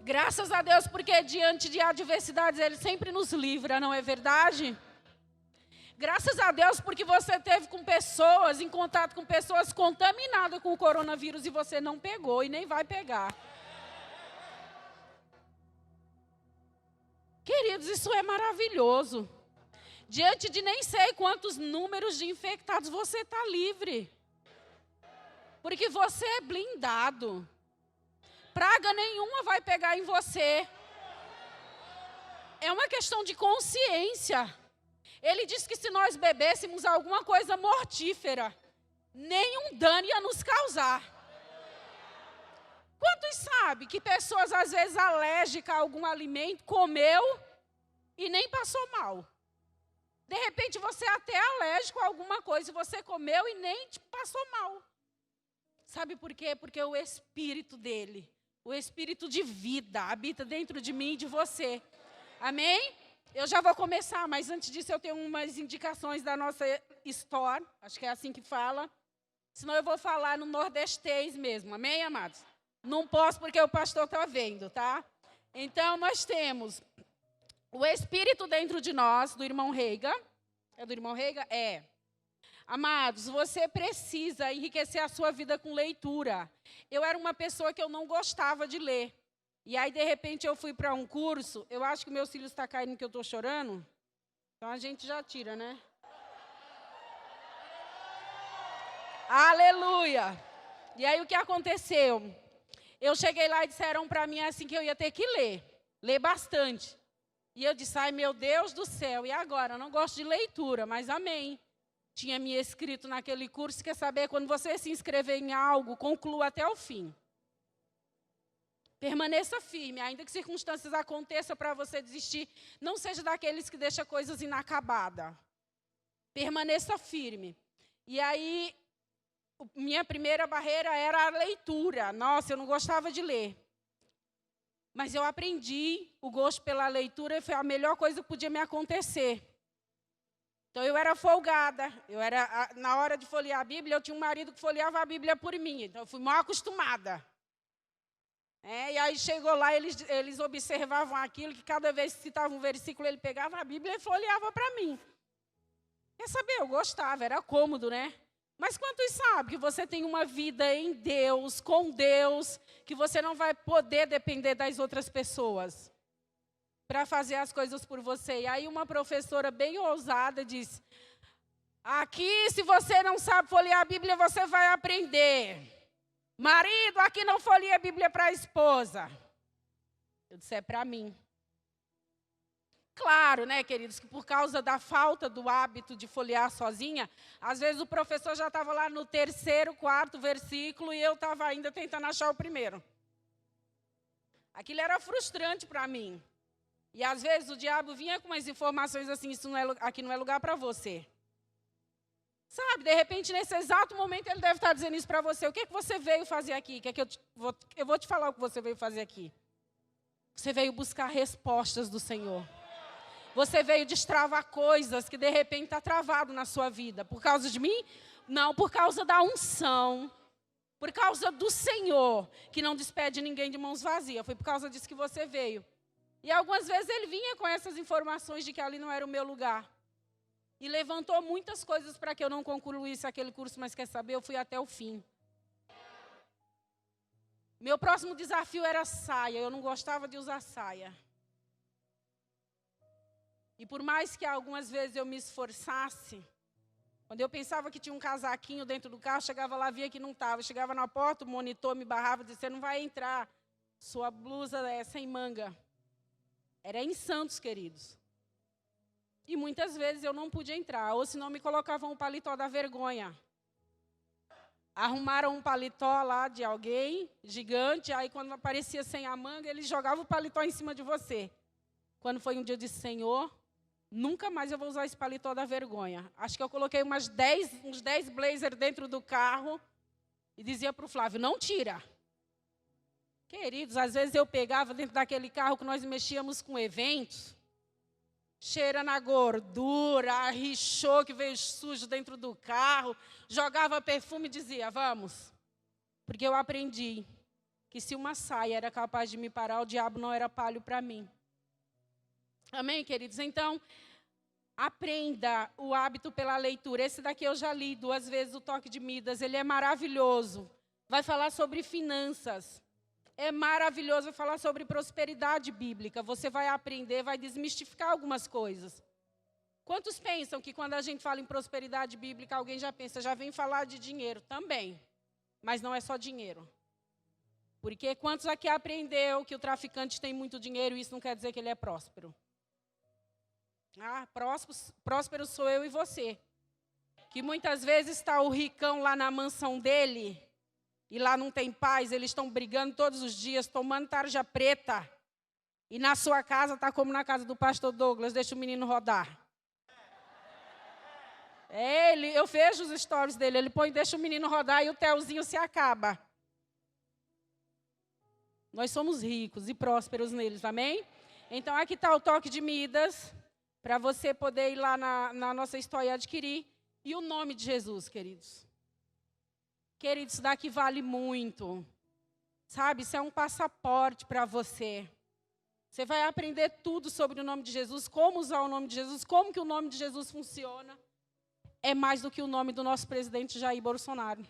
Graças a Deus, porque diante de adversidades Ele sempre nos livra, não é verdade? Graças a Deus, porque você teve em contato com pessoas contaminadas com o coronavírus e você não pegou e nem vai pegar. Queridos, isso é maravilhoso. Diante de nem sei quantos números de infectados, você está livre. Porque você é blindado. Praga nenhuma vai pegar em você. É uma questão de consciência. Ele diz que se nós bebêssemos alguma coisa mortífera, nenhum dano ia nos causar. Quantos sabem que pessoas, às vezes, alérgicas a algum alimento, comeu e nem passou mal? De repente, você é até alérgico a alguma coisa, você comeu e nem passou mal. Sabe por quê? Porque o Espírito dele, o Espírito de vida, habita dentro de mim e de você. Amém? Eu já vou começar, mas antes disso eu tenho umas indicações da nossa store, acho que é assim que fala. Senão eu vou falar no nordestês mesmo, amém, amados? Não posso porque o pastor está vendo, tá? Então, nós temos o Espírito dentro de nós, do irmão Reiga. É do irmão Reiga? É. Amados, você precisa enriquecer a sua vida com leitura. Eu era uma pessoa que eu não gostava de ler. E aí, de repente, eu fui para um curso. Eu acho que meus cílios estão caindo que eu estou chorando. Então, a gente já tira, né? Aleluia! E aí, o que aconteceu? Eu cheguei lá e disseram para mim assim que eu ia ter que ler bastante. E eu disse, ai meu Deus do céu, e agora? Eu não gosto de leitura, mas amém. Tinha me escrito naquele curso, quer saber, quando você se inscrever em algo, conclua até o fim. Permaneça firme, ainda que circunstâncias aconteçam para você desistir, não seja daqueles que deixam coisas inacabadas. Permaneça firme. E aí, minha primeira barreira era a leitura. Nossa, eu não gostava de ler. Mas eu aprendi o gosto pela leitura e foi a melhor coisa que podia me acontecer. Então, eu era folgada. Na hora de folhear a Bíblia, eu tinha um marido que folheava a Bíblia por mim. Então, eu fui mal acostumada. E aí, chegou lá, eles observavam aquilo, que cada vez que citava um versículo, ele pegava a Bíblia e folheava para mim. Quer saber? Eu gostava, era cômodo, né? Mas quantos sabem que você tem uma vida em Deus, com Deus, que você não vai poder depender das outras pessoas para fazer as coisas por você? E aí uma professora bem ousada disse, aqui se você não sabe folhear a Bíblia, você vai aprender. Marido, aqui não folheia a Bíblia para a esposa. Eu disse, é para mim. Claro, né, queridos, que por causa da falta do hábito de folhear sozinha, às vezes o professor já estava lá no 3º, 4º versículo e eu estava ainda tentando achar o primeiro. Aquilo era frustrante para mim. E às vezes o diabo vinha com umas informações assim, aqui não é lugar para você. Sabe, de repente, nesse exato momento, ele deve estar dizendo isso para você. O que é que você veio fazer aqui? Eu vou te falar o que você veio fazer aqui. Você veio buscar respostas do Senhor. Você veio destravar coisas que de repente está travado na sua vida. Por causa de mim? Não, por causa da unção. Por causa do Senhor, que não despede ninguém de mãos vazias. Foi por causa disso que você veio. E algumas vezes ele vinha com essas informações de que ali não era o meu lugar. E levantou muitas coisas para que eu não concluísse aquele curso, mas quer saber, eu fui até o fim. Meu próximo desafio era saia. Eu não gostava de usar saia. E por mais que algumas vezes eu me esforçasse, quando eu pensava que tinha um casaquinho dentro do carro, chegava lá, via que não estava. Chegava na porta, o monitor me barrava, dizia, você não vai entrar, sua blusa é sem manga. Era em Santos, queridos. E muitas vezes eu não podia entrar, ou senão me colocavam um paletó da vergonha. Arrumaram um paletó lá de alguém, gigante, aí quando aparecia sem a manga, eles jogavam o paletó em cima de você. Quando foi um dia de Senhor, nunca mais eu vou usar esse paletó da vergonha. Acho que eu coloquei uns 10 blazers dentro do carro e dizia para o Flávio, não tira. Queridos, às vezes eu pegava dentro daquele carro que nós mexíamos com eventos, cheira na gordura, arrichou que veio sujo dentro do carro, jogava perfume e dizia, vamos. Porque eu aprendi que se uma saia era capaz de me parar, o diabo não era palho para mim. Amém, queridos? Então, aprenda o hábito pela leitura. Esse daqui eu já li 2 vezes, o Toque de Midas. Ele é maravilhoso. Vai falar sobre finanças. É maravilhoso, vai falar sobre prosperidade bíblica. Você vai aprender, vai desmistificar algumas coisas. Quantos pensam que quando a gente fala em prosperidade bíblica, alguém já pensa, já vem falar de dinheiro? Também. Mas não é só dinheiro. Porque quantos aqui aprendeu que o traficante tem muito dinheiro e isso não quer dizer que ele é próspero? Ah, próspero sou eu e você. Que muitas vezes está o ricão lá na mansão dele e lá não tem paz, eles estão brigando todos os dias, tomando tarja preta. E na sua casa está como na casa do pastor Douglas, deixa o menino rodar. Eu vejo os stories dele, ele põe, deixa o menino rodar e o telzinho se acaba. Nós somos ricos e prósperos neles, amém? Então aqui está o Toque de Midas, para você poder ir lá na nossa história e adquirir. E o nome de Jesus, queridos. Queridos, isso daqui vale muito. Sabe, isso é um passaporte para você. Você vai aprender tudo sobre o nome de Jesus, como usar o nome de Jesus, como que o nome de Jesus funciona. É mais do que o nome do nosso presidente Jair Bolsonaro.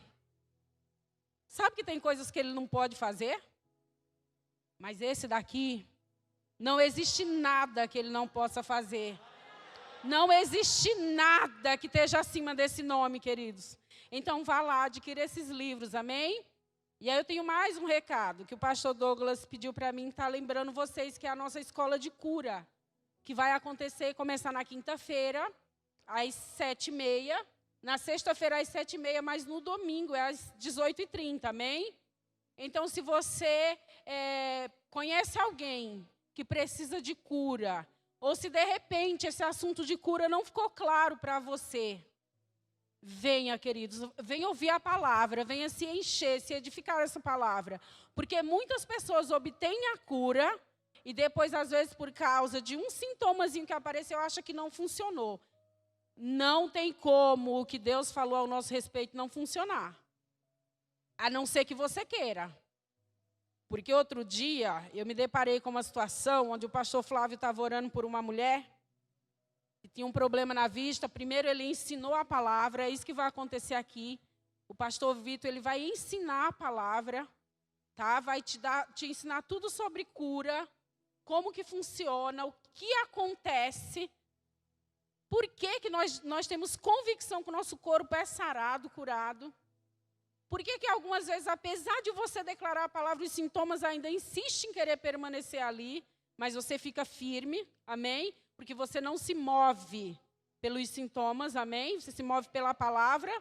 Sabe que tem coisas que ele não pode fazer? Mas esse daqui, não existe nada que ele não possa fazer. Não existe nada que esteja acima desse nome, queridos. Então, vá lá, adquira esses livros, amém? E aí eu tenho mais um recado, que o pastor Douglas pediu para mim, está lembrando vocês que é a nossa escola de cura, que vai acontecer, começar na quinta-feira, às 7h30, na sexta-feira às 7h30, mas no domingo é às 18h30, amém? Então, se você conhece alguém que precisa de cura, ou se de repente esse assunto de cura não ficou claro para você, venha, queridos, venha ouvir a palavra, venha se encher, se edificar essa palavra. Porque muitas pessoas obtêm a cura e depois, às vezes, por causa de um sintomazinho que apareceu, acha que não funcionou. Não tem como o que Deus falou ao nosso respeito não funcionar. A não ser que você queira. Porque outro dia, eu me deparei com uma situação onde o pastor Flávio estava orando por uma mulher que tinha um problema na vista. Primeiro ele ensinou a palavra, é isso que vai acontecer aqui. O pastor Vitor, ele vai ensinar a palavra, tá? Vai te ensinar tudo sobre cura, como que funciona, o que acontece, por que nós temos convicção que o nosso corpo é sarado, curado. Por que algumas vezes, apesar de você declarar a palavra, os sintomas ainda insistem em querer permanecer ali, mas você fica firme, amém? Porque você não se move pelos sintomas, amém? Você se move pela palavra.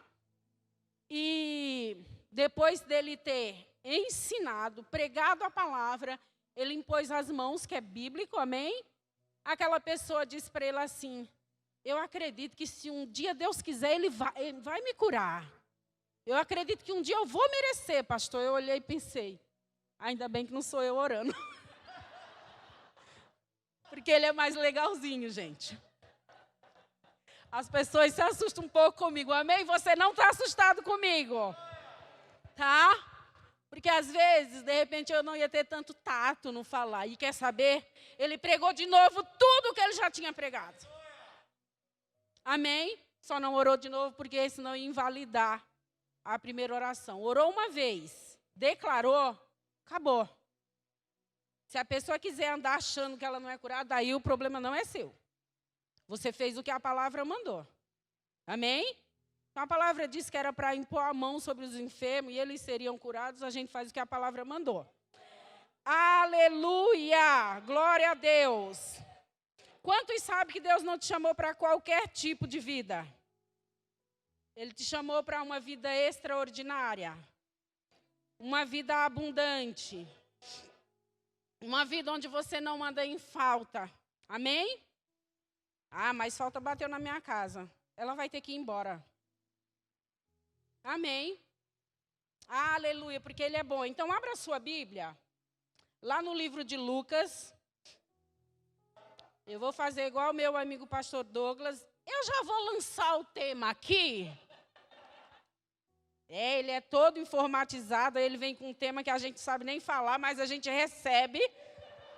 E depois dele ter ensinado, pregado a palavra, ele impôs as mãos, que é bíblico, amém? Aquela pessoa disse para ele assim, eu acredito que se um dia Deus quiser, ele vai me curar. Eu acredito que um dia eu vou merecer, pastor. Eu olhei e pensei, ainda bem que não sou eu orando. Porque ele é mais legalzinho, gente. As pessoas se assustam um pouco comigo, amém? Você não está assustado comigo, tá? Porque às vezes, de repente, eu não ia ter tanto tato no falar. E quer saber? Ele pregou de novo tudo o que ele já tinha pregado. Amém? Só não orou de novo porque senão ia invalidar a primeira oração. Orou uma vez, declarou, acabou. Se a pessoa quiser andar achando que ela não é curada, aí o problema não é seu. Você fez o que a palavra mandou. Amém? Então a palavra disse que era para impor a mão sobre os enfermos e eles seriam curados, a gente faz o que a palavra mandou. Aleluia! Glória a Deus! Quantos sabem que Deus não te chamou para qualquer tipo de vida? Ele te chamou para uma vida extraordinária, uma vida abundante, uma vida onde você não anda em falta. Amém? Ah, mas falta bateu na minha casa. Ela vai ter que ir embora. Amém? Aleluia, porque Ele é bom. Então, abra a sua Bíblia, lá no livro de Lucas. Eu vou fazer igual o meu amigo pastor Douglas. Eu já vou lançar o tema aqui. Ele é todo informatizado, ele vem com um tema que a gente sabe nem falar, mas a gente recebe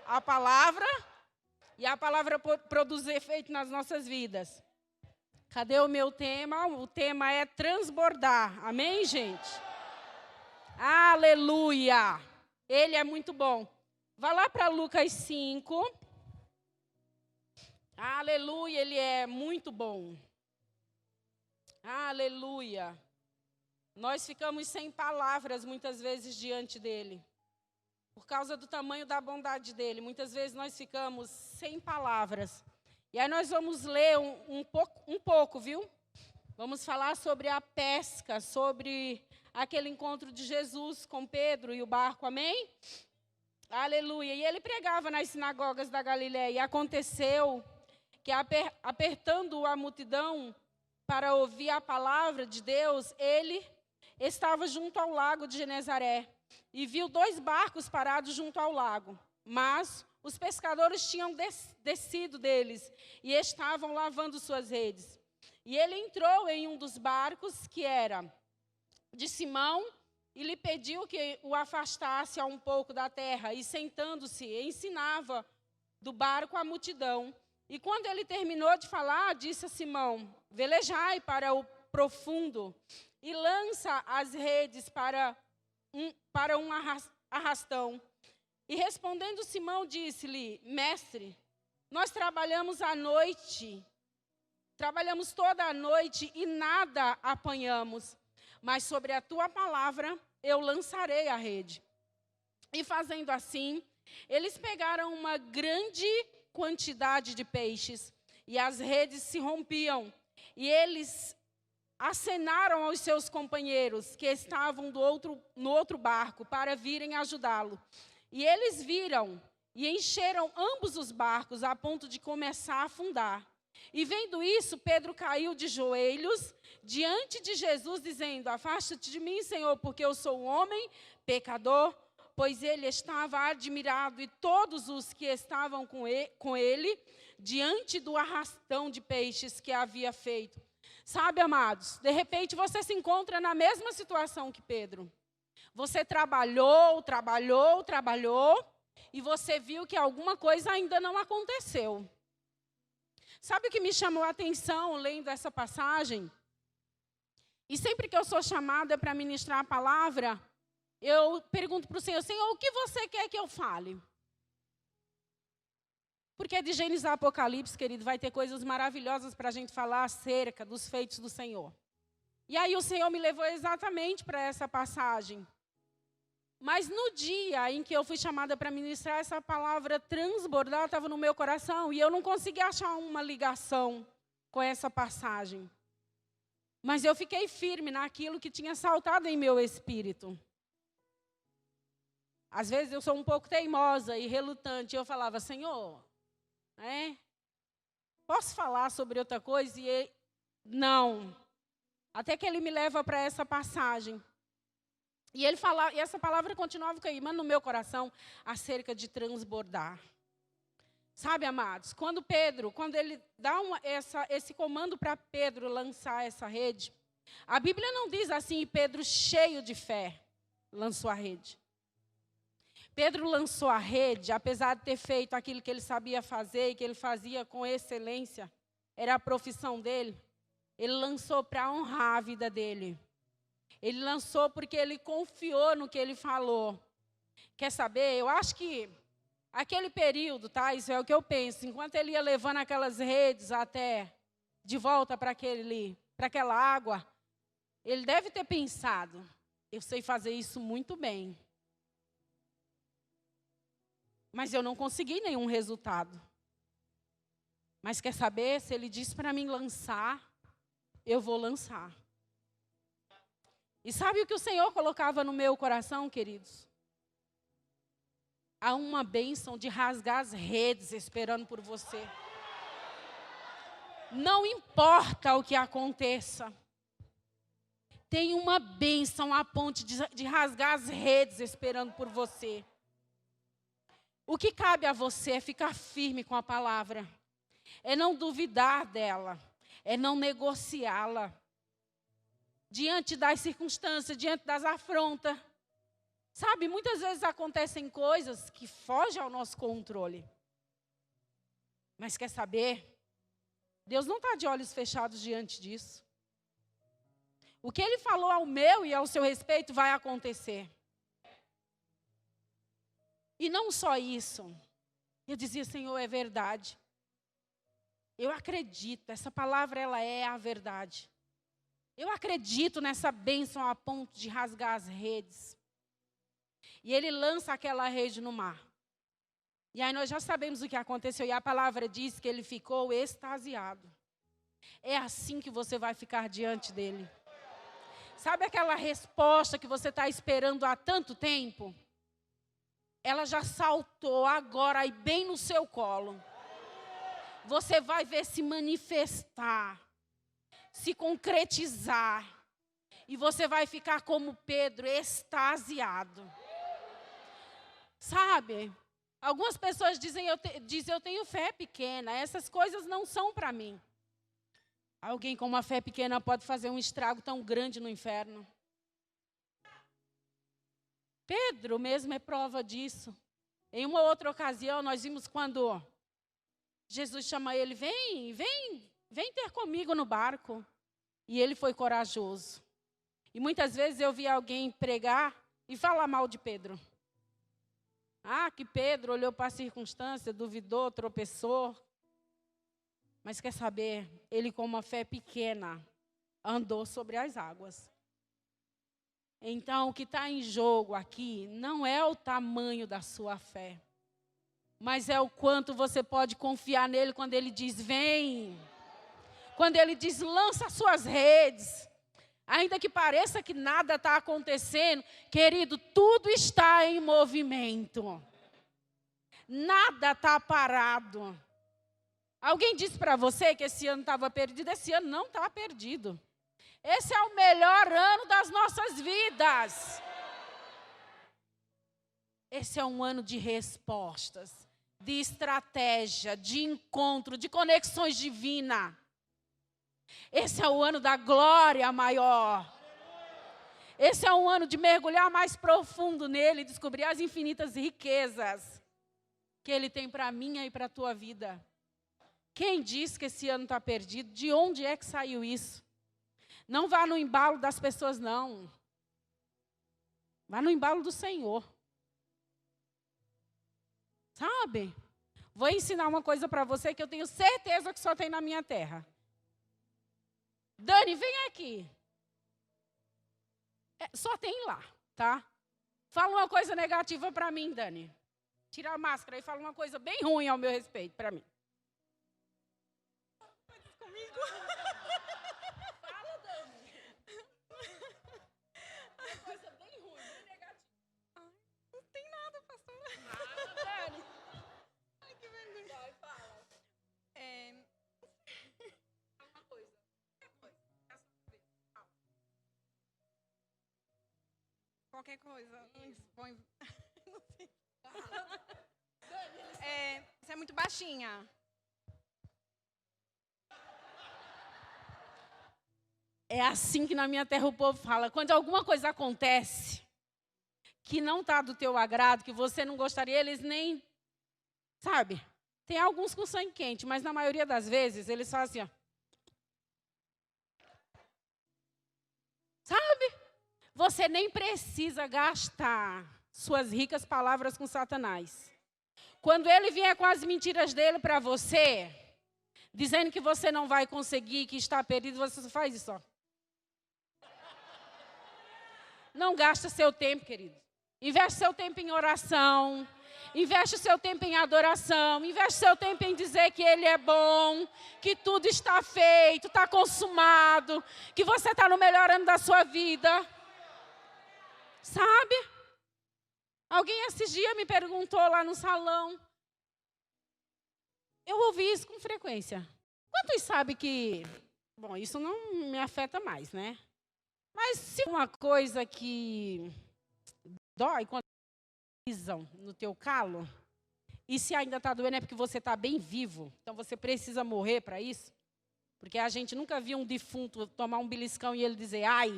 a palavra e a palavra produz efeito nas nossas vidas. Cadê o meu tema? O tema é transbordar. Amém, gente? Aleluia! Ele é muito bom. Vá lá para Lucas 5. Aleluia, ele é muito bom. Aleluia. Nós ficamos sem palavras muitas vezes diante dele. Por causa do tamanho da bondade dele. Muitas vezes nós ficamos sem palavras. E aí nós vamos ler um pouco, viu? Vamos falar sobre a pesca, sobre aquele encontro de Jesus com Pedro e o barco, amém? Aleluia. E ele pregava nas sinagogas da Galiléia. E aconteceu que apertando a multidão para ouvir a palavra de Deus, ele estava junto ao lago de Genezaré e viu 2 barcos parados junto ao lago. Mas os pescadores tinham descido deles e estavam lavando suas redes. E ele entrou em um dos barcos, que era de Simão, e lhe pediu que o afastasse um pouco da terra. E sentando-se, ensinava do barco a multidão. E quando ele terminou de falar, disse a Simão: velejai para o profundo e lança as redes para um arrastão. E respondendo Simão, disse-lhe: mestre, nós trabalhamos toda a noite e nada apanhamos, mas sobre a tua palavra eu lançarei a rede. E fazendo assim, eles pegaram uma grande quantidade de peixes, e as redes se rompiam, e eles acenaram aos seus companheiros que estavam no outro barco para virem ajudá-lo. E eles viram e encheram ambos os barcos a ponto de começar a afundar. E vendo isso, Pedro caiu de joelhos diante de Jesus, dizendo: afasta-te de mim, Senhor, porque eu sou um homem pecador. Pois ele estava admirado e todos os que estavam com ele diante do arrastão de peixes que havia feito. Sabe, amados, de repente você se encontra na mesma situação que Pedro. Você trabalhou, e você viu que alguma coisa ainda não aconteceu. Sabe o que me chamou a atenção lendo essa passagem? E sempre que eu sou chamada para ministrar a palavra, eu pergunto para o Senhor: Senhor, o que você quer que eu fale? Porque de Gênesis a Apocalipse, querido, vai ter coisas maravilhosas para a gente falar acerca dos feitos do Senhor. E aí o Senhor me levou exatamente para essa passagem. Mas no dia em que eu fui chamada para ministrar, essa palavra transbordar estava no meu coração e eu não consegui achar uma ligação com essa passagem. Mas eu fiquei firme naquilo que tinha saltado em meu espírito. Às vezes eu sou um pouco teimosa e relutante. Eu falava: Senhor, posso falar sobre outra coisa? E ele, não. Até que ele me leva para essa passagem. E ele fala, e essa palavra continuava queimando no meu coração acerca de transbordar. Sabe, amados, quando ele dá esse comando para Pedro lançar essa rede, a Bíblia não diz assim: e Pedro, cheio de fé, lançou a rede. Pedro lançou a rede, apesar de ter feito aquilo que ele sabia fazer e que ele fazia com excelência, era a profissão dele. Ele lançou para honrar a vida dele. Ele lançou porque ele confiou no que ele falou. Quer saber? Eu acho que aquele período, tá? Isso é o que eu penso. Enquanto ele ia levando aquelas redes até de volta para aquela água, ele deve ter pensado: eu sei fazer isso muito bem. Mas eu não consegui nenhum resultado. Mas quer saber? Se ele disse para mim lançar, eu vou lançar. E sabe o que o Senhor colocava no meu coração, queridos? Há uma bênção de rasgar as redes esperando por você. Não importa o que aconteça. Tem uma bênção a ponto de rasgar as redes esperando por você. O que cabe a você é ficar firme com a palavra. É não duvidar dela. É não negociá-la. diante das circunstâncias, diante das afrontas. Sabe, muitas vezes acontecem coisas que fogem ao nosso controle. Mas quer saber? Deus não está de olhos fechados diante disso. O que Ele falou ao meu e ao seu respeito vai acontecer. E não só isso. Eu dizia, Senhor, é verdade. Eu acredito, essa palavra ela é a verdade. Eu acredito nessa bênção a ponto de rasgar as redes. E Ele lança aquela rede no mar. E aí nós já sabemos o que aconteceu. E a palavra diz que ele ficou extasiado. É assim que você vai ficar diante dele. Sabe aquela resposta que você está esperando há tanto tempo? Ela já saltou agora aí bem no seu colo. Você vai ver se manifestar, se concretizar. E você vai ficar como Pedro, extasiado. Sabe? Algumas pessoas dizem, eu tenho fé pequena, essas coisas não são para mim. Alguém com uma fé pequena pode fazer um estrago tão grande no inferno. Pedro mesmo é prova disso. Em uma outra ocasião, nós vimos quando Jesus chama ele, vem ter comigo no barco. E ele foi corajoso. E muitas vezes eu vi alguém pregar e falar mal de Pedro. Ah, que Pedro olhou para a circunstância, duvidou, tropeçou. Mas quer saber? Ele com uma fé pequena andou sobre as águas. Então, o que está em jogo aqui não é o tamanho da sua fé. Mas é o quanto você pode confiar nele quando ele diz, vem. Quando ele diz, lança suas redes. Ainda que pareça que nada está acontecendo, querido, tudo está em movimento. Nada está parado. Alguém disse para você que esse ano estava perdido? Esse ano não está perdido. Esse é o melhor ano das nossas vidas. Esse é um ano de respostas, de estratégia, de encontro, de conexões divinas. Esse é o ano da glória maior. Esse é um ano de mergulhar mais profundo nele e descobrir as infinitas riquezas que ele tem para a minha e para a tua vida. Quem diz que esse ano está perdido? De onde é que saiu isso? Não vá no embalo das pessoas, não. Vá no embalo do Senhor. Sabe? Vou ensinar uma coisa para você que eu tenho certeza que só tem na minha terra. Dani, vem aqui. Só tem lá, tá? Fala uma coisa negativa para mim, Dani. Tira a máscara e fala uma coisa bem ruim ao meu respeito para mim. Faz isso comigo. Fala, Dani. Uma coisa bem ruim, bem negativa. Ai, não tem nada, pastora. Fala, Dani. Ai, que vergonha. Vai, fala. Fala uma coisa. Qualquer coisa. Põe. Não sei. Dani, Você é muito baixinha. é assim que na minha terra o povo fala. Quando alguma coisa acontece que não está do teu agrado, que você não gostaria, eles nem... Sabe? Tem alguns com sangue quente, mas na maioria das vezes eles fazem assim, ó. Sabe? Você nem precisa gastar suas ricas palavras com Satanás. Quando ele vier com as mentiras dele para você, dizendo que você não vai conseguir, que está perdido, você só faz isso, ó. Não gasta seu tempo, querido. Investe seu tempo em oração. Investe seu tempo em adoração. Investe seu tempo em dizer que Ele é bom, que tudo está feito, está consumado, que você está no melhor ano da sua vida. Sabe? Alguém esses dias me perguntou lá no salão. Eu ouvi isso com frequência. Quantos sabem que... Bom, isso não me afeta mais, né? Mas se uma coisa que dói quando pisam no teu calo, e se ainda está doendo é porque você está bem vivo, então você precisa morrer para isso. Porque a gente nunca viu um defunto tomar um beliscão e ele dizer, ai.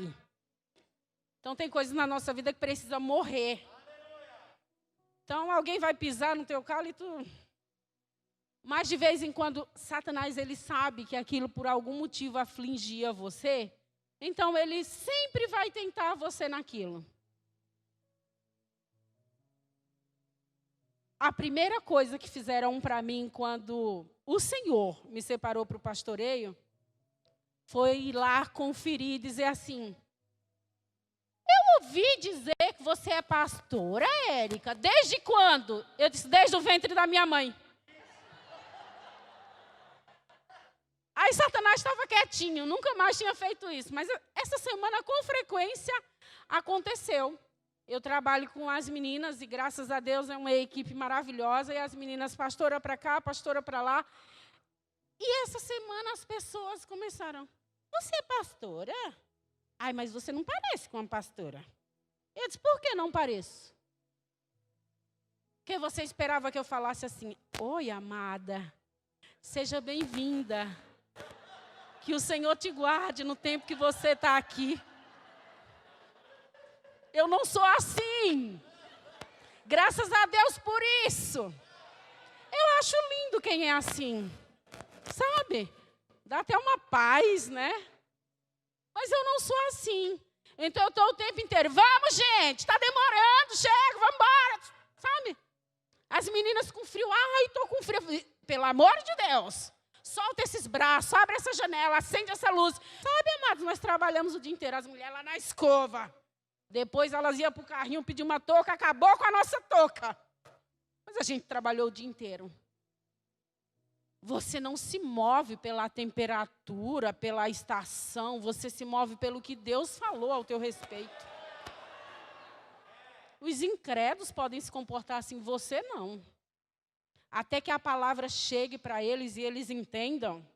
Então tem coisas na nossa vida que precisa morrer. Então alguém vai pisar no teu calo e tu... Mas de vez em quando, Satanás, ele sabe que aquilo por algum motivo afligia você. Então ele sempre vai tentar você naquilo. A primeira coisa que fizeram para mim quando o Senhor me separou para o pastoreio foi ir lá conferir e dizer assim, eu ouvi dizer que você é pastora, Érica. Desde quando? Eu disse, desde o ventre da minha mãe. Aí Satanás estava quietinho, nunca mais tinha feito isso. Mas essa semana, com frequência, aconteceu. Eu trabalho com as meninas e, graças a Deus, é uma equipe maravilhosa. E as meninas, pastora para cá, pastora para lá. E essa semana as pessoas começaram, você é pastora? Ai, mas você não parece com uma pastora. Eu disse, por que não pareço? Porque você esperava que eu falasse assim, oi, amada, seja bem-vinda. Que o Senhor te guarde no tempo que você está aqui. Eu não sou assim. Graças a Deus por isso. Eu acho lindo quem é assim. Sabe? Dá até uma paz, né? Mas eu não sou assim. Então eu estou o tempo inteiro. Vamos, gente, está demorando, chega, vamos embora. Sabe? As meninas com frio. Ai, estou com frio. Pelo amor de Deus. Solta esses braços, abre essa janela, acende essa luz. Sabe, amados, nós trabalhamos o dia inteiro. As mulheres lá na escova. Depois elas iam para o carrinho pedir uma touca, acabou com a nossa touca. Mas a gente trabalhou o dia inteiro. Você não se move pela temperatura, pela estação. Você se move pelo que Deus falou ao teu respeito. Os incrédulos podem se comportar assim, você não. Até que a palavra chegue para eles e eles entendam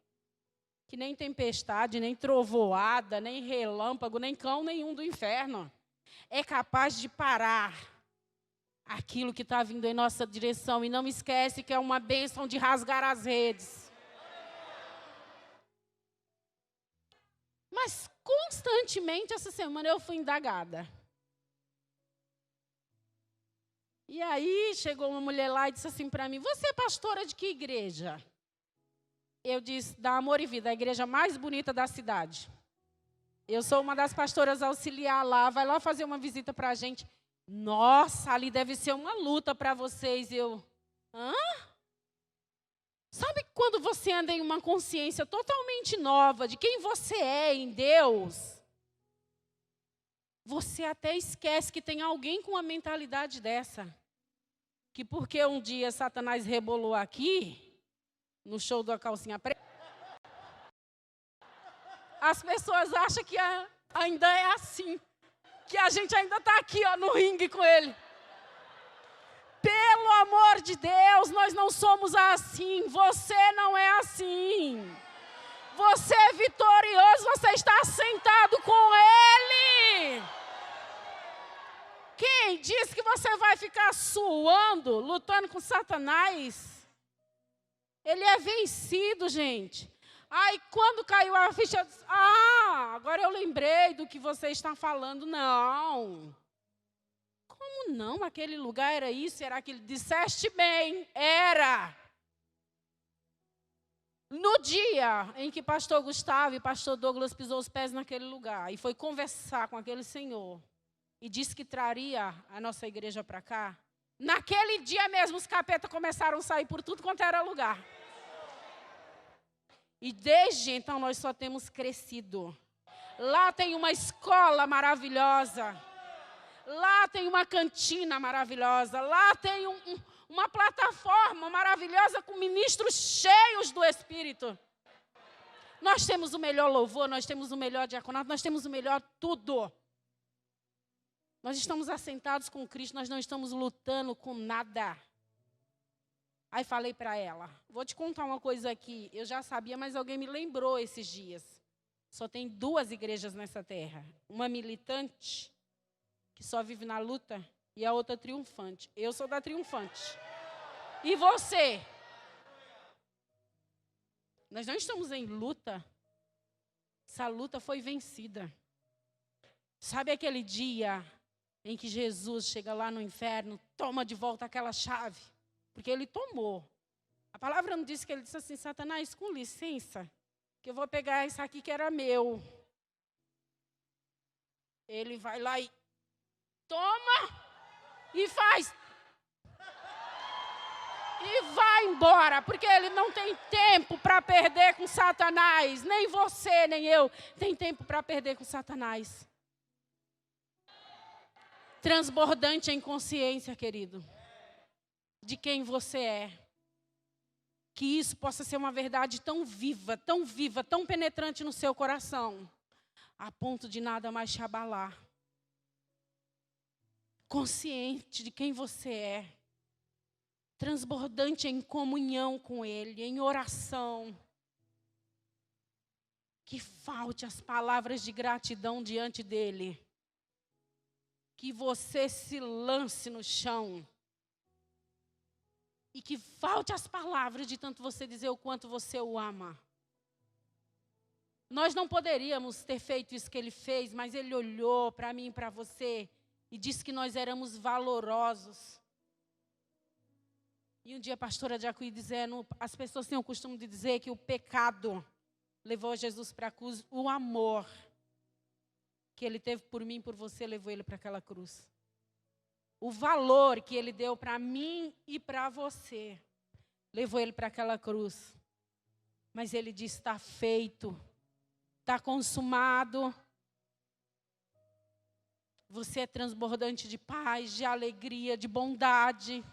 que nem tempestade, nem trovoada, nem relâmpago, nem cão nenhum do inferno é capaz de parar aquilo que está vindo em nossa direção. E não esquece que é uma bênção de rasgar as redes. Mas constantemente essa semana eu fui indagada. E aí chegou uma mulher lá e disse assim para mim, você é pastora de que igreja? Eu disse, da Amor e Vida, a igreja mais bonita da cidade. Eu sou uma das pastoras auxiliar lá, vai lá fazer uma visita para a gente. Nossa, ali deve ser uma luta para vocês. Eu, hã? Sabe quando você anda em uma consciência totalmente nova de quem você é em Deus? Você até esquece que tem alguém com uma mentalidade dessa. Que porque um dia Satanás rebolou aqui, no show da calcinha preta, as pessoas acham que ainda é assim. Que a gente ainda está aqui, ó, no ringue com ele. Pelo amor de Deus, nós não somos assim. Você não é assim. Você é vitorioso, você está sentado com ele. Quem diz que você vai ficar suando, lutando com Satanás? Ele é vencido, gente. Aí, quando caiu a ficha, eu disse, agora eu lembrei do que você está falando. Não. Como não? Aquele lugar era isso, era aquilo. Disseste bem, era. No dia em que pastor Gustavo e pastor Douglas pisou os pés naquele lugar e foi conversar com aquele senhor e disse que traria a nossa igreja para cá, naquele dia mesmo os capetas começaram a sair por tudo quanto era lugar. E desde então nós só temos crescido. Lá tem uma escola maravilhosa. Lá tem uma cantina maravilhosa. Lá tem uma plataforma maravilhosa com ministros cheios do Espírito. Nós temos o melhor louvor, nós temos o melhor diaconato, nós temos o melhor tudo. Nós estamos assentados com Cristo, nós não estamos lutando com nada. Aí falei para ela, vou te contar uma coisa aqui, eu já sabia, mas alguém me lembrou esses dias. Só tem 2 igrejas nessa terra. Uma militante, que só vive na luta, e a outra triunfante. Eu sou da triunfante. E você? Nós não estamos em luta, Essa luta foi vencida. Sabe aquele dia em que Jesus chega lá no inferno, toma de volta aquela chave? Porque ele tomou. A palavra não diz que ele disse assim: Satanás, com licença, que eu vou pegar isso aqui que era meu. Ele vai lá e toma e faz. E vai embora, porque ele não tem tempo para perder com Satanás. Nem você, nem eu tem tempo para perder com Satanás. Transbordante em consciência, querido, de quem você é. Que isso possa ser uma verdade tão viva, tão penetrante no seu coração, a ponto de nada mais te abalar. Consciente de quem você é. Transbordante em comunhão com Ele, em oração. Que falte as palavras de gratidão diante dEle. Que você se lance no chão. E que falte as palavras de tanto você dizer o quanto você o ama. Nós não poderíamos ter feito isso que Ele fez, mas Ele olhou para mim e para você e disse que nós éramos valorosos. E um dia a pastora Jacuí dizendo, as pessoas têm o costume de dizer que o pecado levou Jesus para a cruz, o amor que Ele teve por mim e por você levou Ele para aquela cruz. O valor que Ele deu para mim e para você levou Ele para aquela cruz. Mas Ele disse, está feito, está consumado. Você é transbordante de paz, de alegria, de bondade.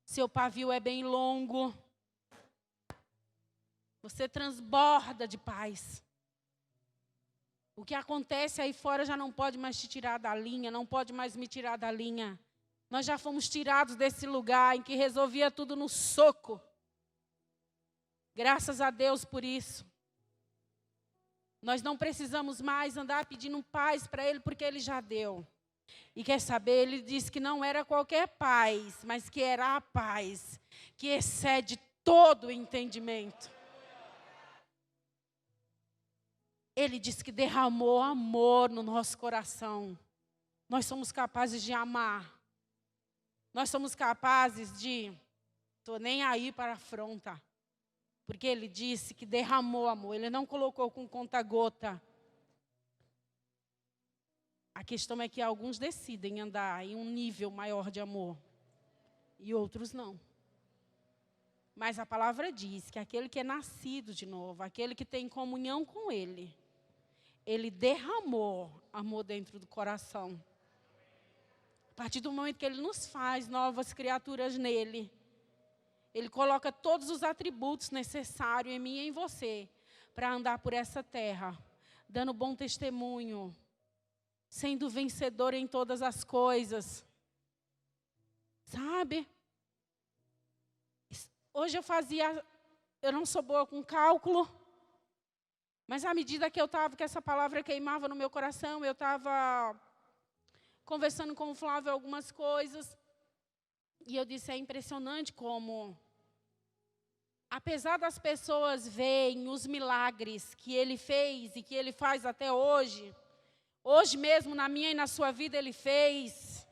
Seu pavio é bem longo. Você transborda de paz. O que acontece aí fora já não pode mais te tirar da linha, não pode mais me tirar da linha. Nós já fomos tirados desse lugar em que resolvia tudo no soco. Graças a Deus por isso. Nós não precisamos mais andar pedindo paz para Ele, porque Ele já deu. E quer saber, Ele disse que não era qualquer paz, mas que era a paz que excede todo o entendimento. Ele disse que derramou amor no nosso coração. Nós somos capazes de amar. Nós somos capazes de, estou nem aí para a afronta. Porque Ele disse que derramou amor. Ele não colocou com conta-gota. A questão é que alguns decidem andar em um nível maior de amor. E outros não. Mas a palavra diz que aquele que é nascido de novo, aquele que tem comunhão com Ele, Ele derramou amor dentro do coração. A partir do momento que Ele nos faz novas criaturas nele, Ele coloca todos os atributos necessários em mim e em você para andar por essa terra, dando bom testemunho, sendo vencedor em todas as coisas. Sabe? Hoje eu não sou boa com cálculo, mas à medida que que essa palavra queimava no meu coração, eu estava conversando com o Flávio algumas coisas, e eu disse, é impressionante como, apesar das pessoas verem os milagres que Ele fez e que Ele faz até hoje mesmo na minha e na sua vida Ele fez.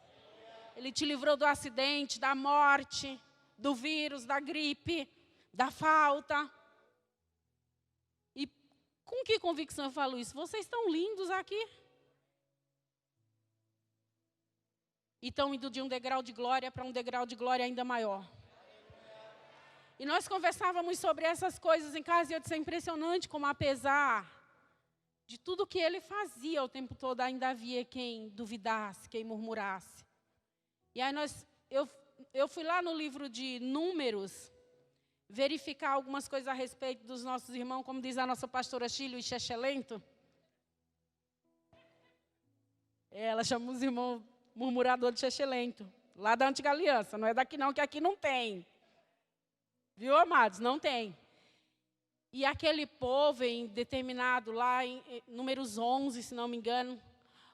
Ele te livrou do acidente, da morte, do vírus, da gripe, da falta. E com que convicção eu falo isso? Vocês estão lindos aqui. E estão indo de um degrau de glória para um degrau de glória ainda maior. E nós conversávamos sobre essas coisas em casa e eu disse, é impressionante como apesar de tudo que Ele fazia o tempo todo, ainda havia quem duvidasse, quem murmurasse. E aí eu fui lá no livro de Números, verificar algumas coisas a respeito dos nossos irmãos, como diz a nossa pastora Chile, o Chechelento. Ela chama os irmãos murmurador de Chechelento, lá da Antiga Aliança, não é daqui não, que aqui não tem. Viu, amados? Não tem. E aquele povo, em determinado, lá em Números 11, se não me engano,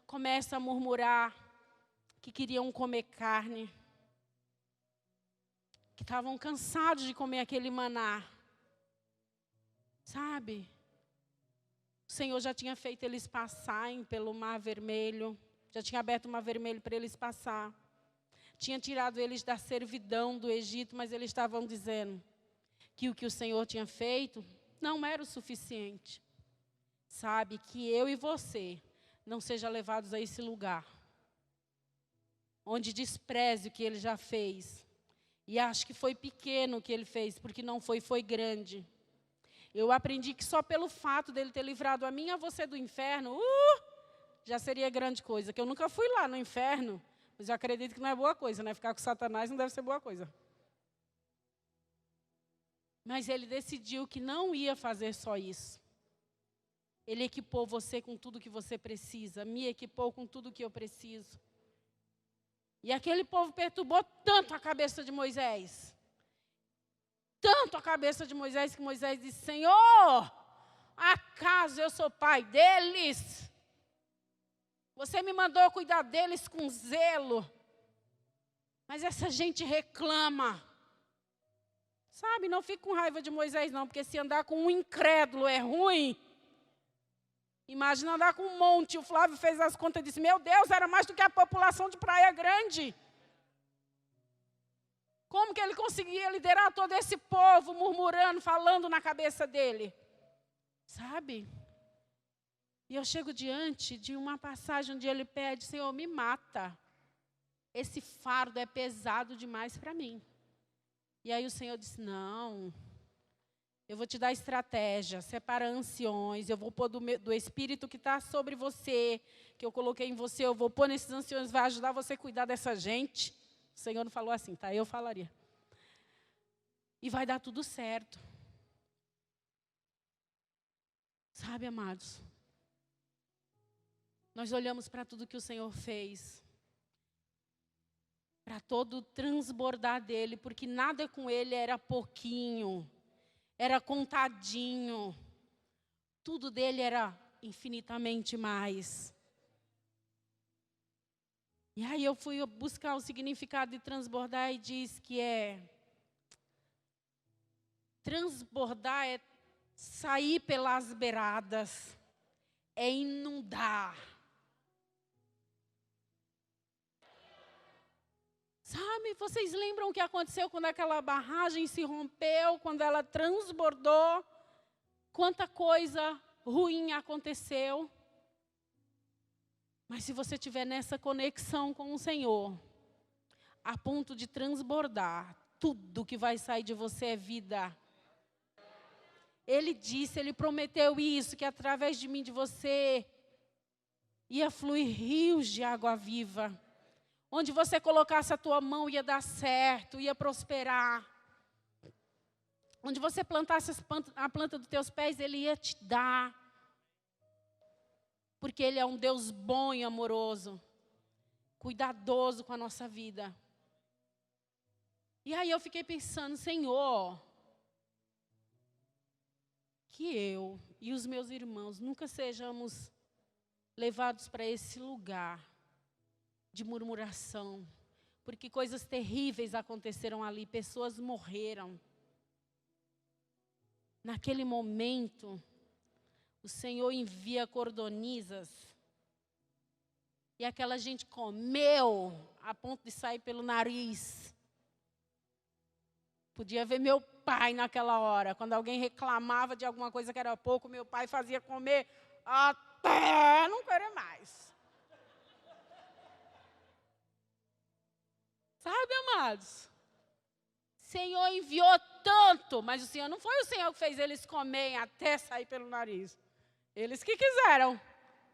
começa a murmurar que queriam comer carne, que estavam cansados de comer aquele maná. Sabe? O Senhor já tinha feito eles passarem pelo Mar Vermelho, já tinha aberto o Mar Vermelho para eles passar. Tinha tirado eles da servidão do Egito, mas eles estavam dizendo que o que o Senhor tinha feito não era o suficiente. Sabe, que eu e você não sejam levados a esse lugar, onde despreze o que ele já fez. E acho que foi pequeno o que ele fez, porque não foi, foi grande. Eu aprendi que só pelo fato dele ter livrado a mim e a você do inferno, já seria grande coisa. Que eu nunca fui lá no inferno, mas eu acredito que não é boa coisa, né? Ficar com Satanás não deve ser boa coisa. Mas ele decidiu que não ia fazer só isso. Ele equipou você com tudo que você precisa, me equipou com tudo que eu preciso. E aquele povo perturbou tanto a cabeça de Moisés. Tanto a cabeça de Moisés, que Moisés disse: Senhor, acaso eu sou pai deles? Você me mandou cuidar deles com zelo. Mas essa gente reclama. Sabe, não fique com raiva de Moisés não, porque se andar com um incrédulo é ruim. Imagina andar com um monte. O Flávio fez as contas e disse: meu Deus, era mais do que a população de Praia Grande. Como que ele conseguia liderar todo esse povo, murmurando, falando na cabeça dele? Sabe? E eu chego diante de uma passagem onde ele pede: Senhor, me mata. Esse fardo é pesado demais para mim. E aí o Senhor disse: não, eu vou te dar estratégia, separa anciões, eu vou pôr do Espírito que está sobre você, que eu coloquei em você, eu vou pôr nesses anciões, vai ajudar você a cuidar dessa gente. O Senhor não falou assim, tá? Eu falaria. E vai dar tudo certo. Sabe, amados? Nós olhamos para tudo que o Senhor fez. Para todo o transbordar dele, porque nada com ele era pouquinho. Era contadinho. Tudo dele era infinitamente mais. E aí eu fui buscar o significado de transbordar e diz que transbordar é sair pelas beiradas, é inundar. Sabe, vocês lembram o que aconteceu quando aquela barragem se rompeu, quando ela transbordou? Quanta coisa ruim aconteceu. Mas se você estiver nessa conexão com o Senhor, a ponto de transbordar, tudo que vai sair de você é vida. Ele disse, ele prometeu isso, que através de mim, de você, ia fluir rios de água viva. Onde você colocasse a tua mão ia dar certo, ia prosperar. Onde você plantasse a planta dos teus pés, Ele ia te dar. Porque Ele é um Deus bom e amoroso, cuidadoso com a nossa vida. E aí eu fiquei pensando, Senhor, que eu e os meus irmãos nunca sejamos levados para esse lugar de murmuração, porque coisas terríveis aconteceram ali, pessoas morreram. Naquele momento, o Senhor envia cordonizas, e aquela gente comeu a ponto de sair pelo nariz. Podia ver meu pai naquela hora, quando alguém reclamava de alguma coisa que era pouco, meu pai fazia comer até não querer mais. Sabe, amados? O Senhor enviou tanto, mas o Senhor não foi o Senhor que fez eles comerem até sair pelo nariz. Eles que quiseram,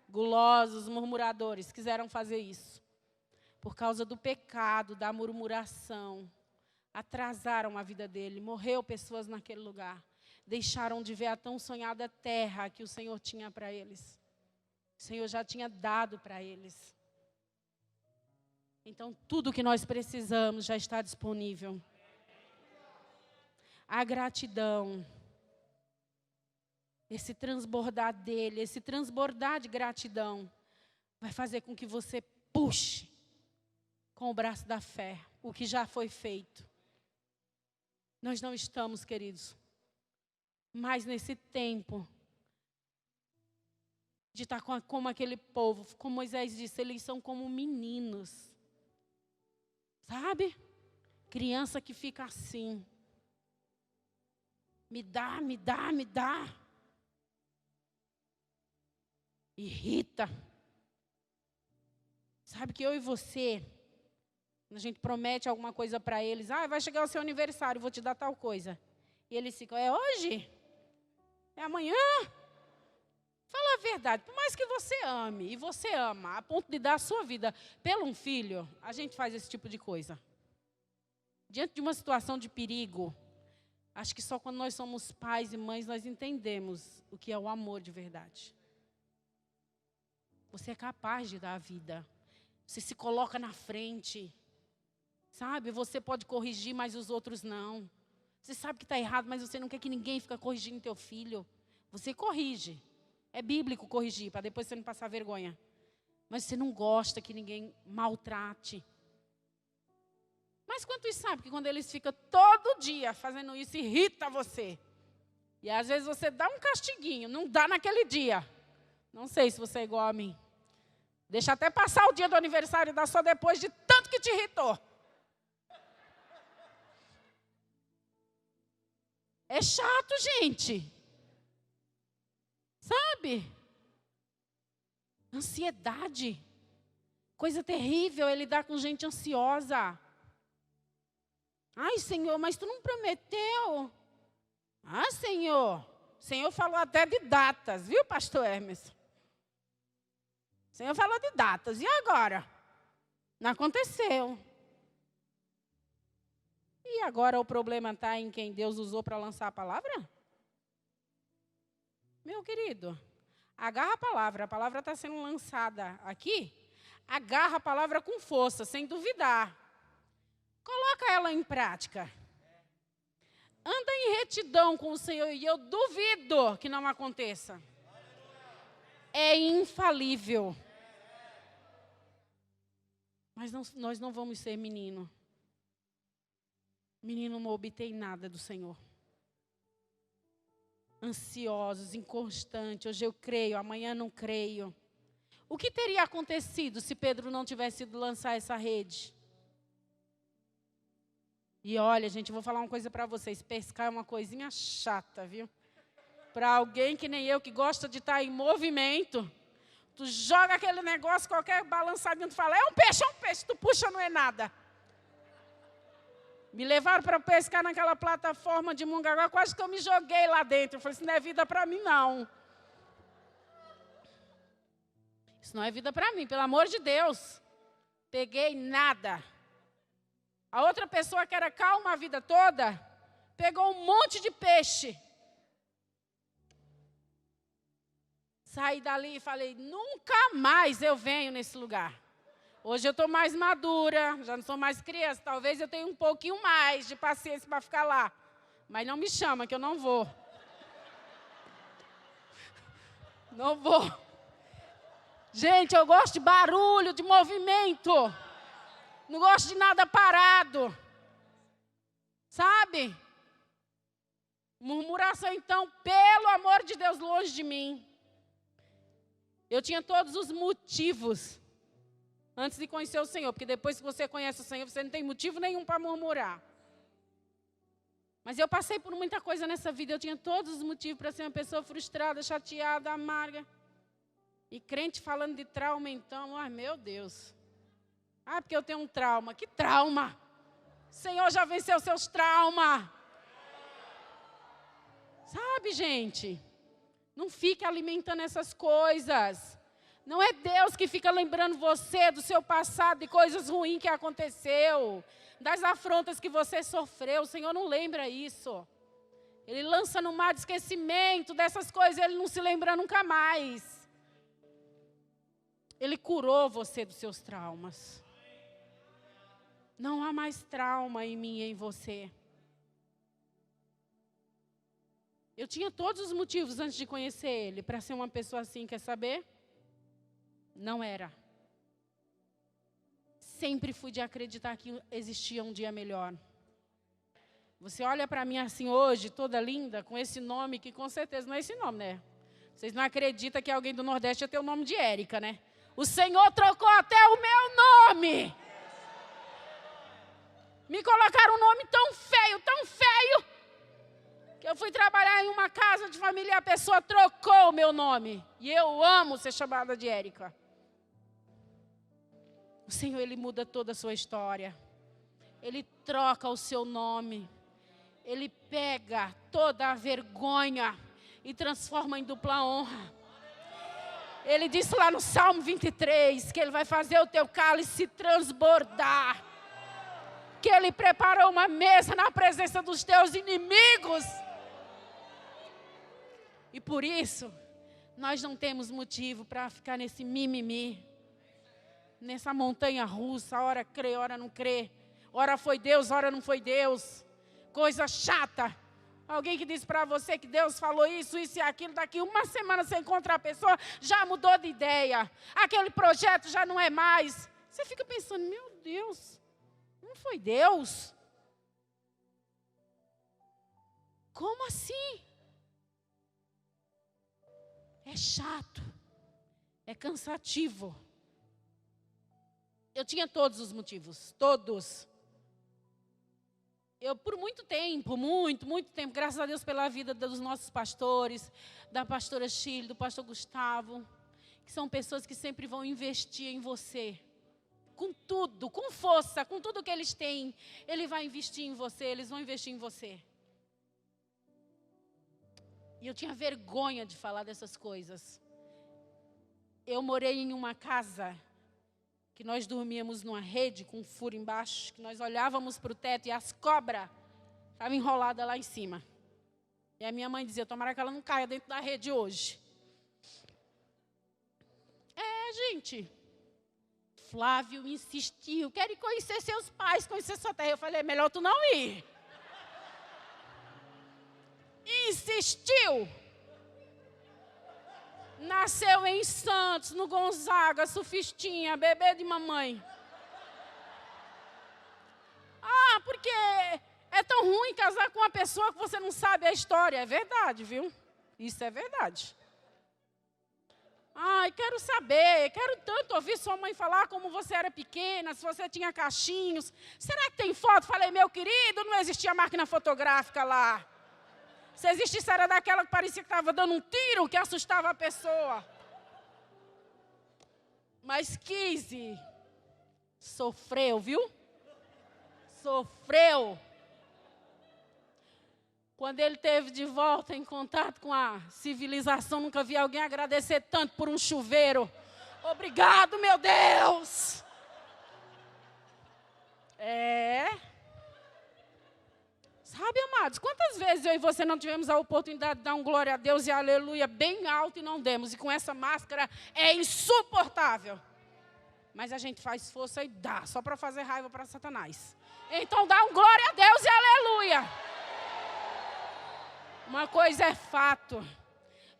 gulosos, murmuradores, quiseram fazer isso. Por causa do pecado, da murmuração, atrasaram a vida dele. Morreu pessoas naquele lugar. Deixaram de ver a tão sonhada terra que o Senhor tinha para eles. O Senhor já tinha dado para eles. Então, tudo que nós precisamos já está disponível. A gratidão, esse transbordar dele, esse transbordar de gratidão, vai fazer com que você puxe com o braço da fé o que já foi feito. Nós não estamos, queridos, mais nesse tempo de estar como aquele povo. Como Moisés disse, eles são como meninos. Sabe? Criança que fica assim. Me dá, me dá, me dá. Irrita. Sabe que eu e você, a gente promete alguma coisa para eles. Vai chegar o seu aniversário, vou te dar tal coisa. E eles ficam, é hoje? É amanhã? Fala a verdade. Por mais que você ame, e você ama, a ponto de dar a sua vida pelo um filho, a gente faz esse tipo de coisa. Diante de uma situação de perigo, acho que só quando nós somos pais e mães, nós entendemos o que é o amor de verdade. Você é capaz de dar a vida. Você se coloca na frente. Sabe? Você pode corrigir, mas os outros não. Você sabe que está errado, mas você não quer que ninguém fique corrigindo teu filho. Você corrige. É bíblico corrigir, para depois você não passar vergonha. Mas você não gosta que ninguém maltrate. Mas quantos sabem que quando eles ficam todo dia fazendo isso, irrita você? E às vezes você dá um castiguinho, não dá naquele dia. Não sei se você é igual a mim. Deixa até passar o dia do aniversário e dá só depois de tanto que te irritou. É chato, gente. Sabe? Ansiedade. Coisa terrível é lidar com gente ansiosa. Ai, Senhor, mas tu não prometeu. Senhor. O Senhor falou até de datas, viu, pastor Hermes? O Senhor falou de datas. E agora? Não aconteceu. E agora o problema está em quem Deus usou para lançar a palavra? Meu querido, agarra a palavra está sendo lançada aqui, agarra a palavra com força, sem duvidar. Coloca ela em prática. Anda em retidão com o Senhor e eu duvido que não aconteça. É infalível. Mas nós não vamos ser menino. Menino não obtém nada do Senhor. Ansiosos, inconstantes. Hoje eu creio, amanhã não creio. O que teria acontecido se Pedro não tivesse ido lançar essa rede? E olha, gente, eu vou falar uma coisa para vocês. Pescar é uma coisinha chata, viu? Para alguém que nem eu, que gosta de estar em movimento, tu joga aquele negócio, qualquer balançadinho, tu fala, é um peixe, tu puxa, não é nada. Me levaram para pescar naquela plataforma de Mongaguá, quase que eu me joguei lá dentro. Eu falei, isso não é vida para mim, não. Isso não é vida para mim, pelo amor de Deus. Peguei nada. A outra pessoa que era calma a vida toda, pegou um monte de peixe. Saí dali e falei, nunca mais eu venho nesse lugar. Hoje eu estou mais madura, já não sou mais criança. Talvez eu tenha um pouquinho mais de paciência para ficar lá. Mas não me chama, que eu não vou. Não vou. Gente, eu gosto de barulho, de movimento. Não gosto de nada parado. Sabe? Murmuração, então, pelo amor de Deus, longe de mim. Eu tinha todos os motivos antes de conhecer o Senhor, porque depois que você conhece o Senhor, você não tem motivo nenhum para murmurar. Mas eu passei por muita coisa nessa vida, eu tinha todos os motivos para ser uma pessoa frustrada, chateada, amarga. E crente falando de trauma, então, ai meu Deus. Porque eu tenho um trauma. Que trauma? O Senhor já venceu seus traumas. Sabe, gente? Não fique alimentando essas coisas. Não é Deus que fica lembrando você do seu passado, de coisas ruins que aconteceu, das afrontas que você sofreu. O Senhor não lembra isso. Ele lança no mar de esquecimento dessas coisas, Ele não se lembra nunca mais. Ele curou você dos seus traumas. Não há mais trauma em mim e em você. Eu tinha todos os motivos antes de conhecer Ele para ser uma pessoa assim, quer saber? Não era. Sempre fui de acreditar que existia um dia melhor. Você olha para mim assim hoje, toda linda, com esse nome, que com certeza não é esse nome, né? Vocês não acreditam que alguém do Nordeste ia ter o nome de Érica, né? O Senhor trocou até o meu nome. Me colocaram um nome tão feio, que eu fui trabalhar em uma casa de família e a pessoa trocou o meu nome. E eu amo ser chamada de Érica. O Senhor, Ele muda toda a sua história. Ele troca o seu nome. Ele pega toda a vergonha e transforma em dupla honra. Ele disse lá no Salmo 23 que Ele vai fazer o teu cálice transbordar. Que Ele preparou uma mesa na presença dos teus inimigos. E por isso, nós não temos motivo para ficar nesse mimimi. Nessa montanha russa, ora crê, ora não crê. Ora foi Deus, ora não foi Deus. Coisa chata. Alguém que disse para você que Deus falou isso, isso e aquilo. Daqui uma semana você encontra a pessoa, já mudou de ideia. Aquele projeto já não é mais. Você fica pensando, meu Deus, não foi Deus? Como assim? É chato. É cansativo. Eu tinha todos os motivos, todos. Eu, por muito tempo, graças a Deus pela vida dos nossos pastores, da pastora Chile, do pastor Gustavo, que são pessoas que sempre vão investir em você. Com tudo, com força, com tudo que eles têm, Ele vai investir em você, eles vão investir em você. E eu tinha vergonha de falar dessas coisas. Eu morei em uma casa que nós dormíamos numa rede com um furo embaixo, que nós olhávamos para o teto e as cobras estavam enroladas lá em cima. E a minha mãe dizia, tomara que ela não caia dentro da rede hoje. Gente, Flávio insistiu, quero conhecer seus pais, conhecer sua terra. Eu falei, é melhor tu não ir. Insistiu. Nasceu em Santos, no Gonzaga, surfistinha, bebê de mamãe. Porque é tão ruim casar com uma pessoa que você não sabe a história. É verdade, viu? Isso é verdade. Quero saber, quero tanto ouvir sua mãe falar como você era pequena, se você tinha cachinhos. Será que tem foto? Falei, meu querido, não existia máquina fotográfica lá. Se existisse, era daquela que parecia que estava dando um tiro, que assustava a pessoa. Mas Kizzy sofreu, viu? Sofreu. Quando ele teve de volta em contato com a civilização, nunca vi alguém agradecer tanto por um chuveiro. Obrigado, meu Deus! Sabe, amados, quantas vezes eu e você não tivemos a oportunidade de dar um glória a Deus e aleluia bem alto e não demos. E com essa máscara é insuportável. Mas a gente faz força e dá, só para fazer raiva para Satanás. Então dá um glória a Deus e aleluia. Uma coisa é fato.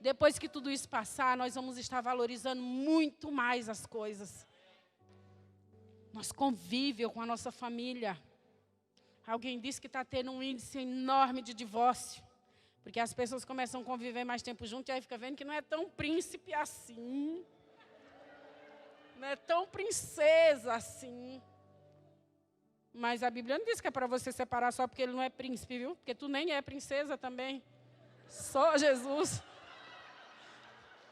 Depois que tudo isso passar, nós vamos estar valorizando muito mais as coisas. Nosso convívio com a nossa família. Alguém disse que está tendo um índice enorme de divórcio. Porque as pessoas começam a conviver mais tempo junto e aí fica vendo que não é tão príncipe assim. Não é tão princesa assim. Mas a Bíblia não diz que é para você separar só porque ele não é príncipe, viu? Porque tu nem é princesa também. Só Jesus.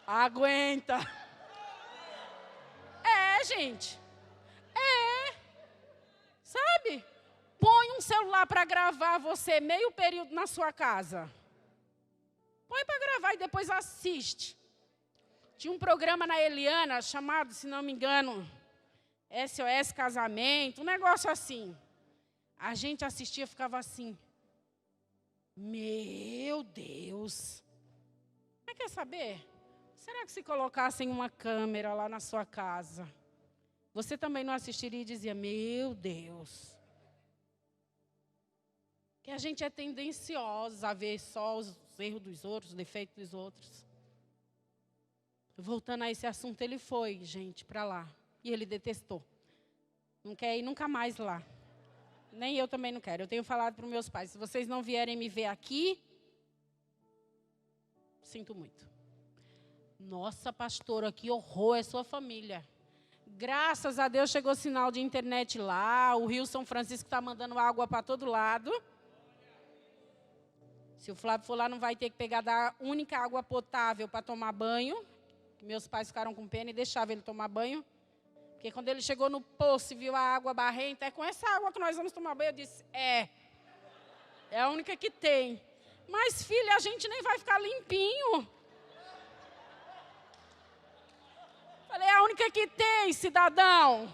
Aguenta. Gente. Sabe? Põe um celular para gravar você meio período na sua casa. Põe para gravar e depois assiste. Tinha um programa na Eliana chamado, se não me engano, SOS Casamento, um negócio assim. A gente assistia e ficava assim. Meu Deus. Mas quer saber? Será que se colocassem uma câmera lá na sua casa, você também não assistiria e dizia, meu Deus. Que a gente é tendenciosa a ver só os erros dos outros, os defeitos dos outros. Voltando a esse assunto, ele foi, gente, para lá. E ele detestou. Não quer ir nunca mais lá. Nem eu também não quero. Eu tenho falado para os meus pais, se vocês não vierem me ver aqui, sinto muito. Nossa, pastora, que horror, é sua família. Graças a Deus chegou sinal de internet lá, o Rio São Francisco está mandando água para todo lado. Se o Flávio for lá, não vai ter que pegar da única água potável para tomar banho. Meus pais ficaram com pena e deixavam ele tomar banho. Porque quando ele chegou no poço e viu a água barrenta, é com essa água que nós vamos tomar banho. Eu disse, é a única que tem. Mas, filha, a gente nem vai ficar limpinho. Falei, é a única que tem, cidadão.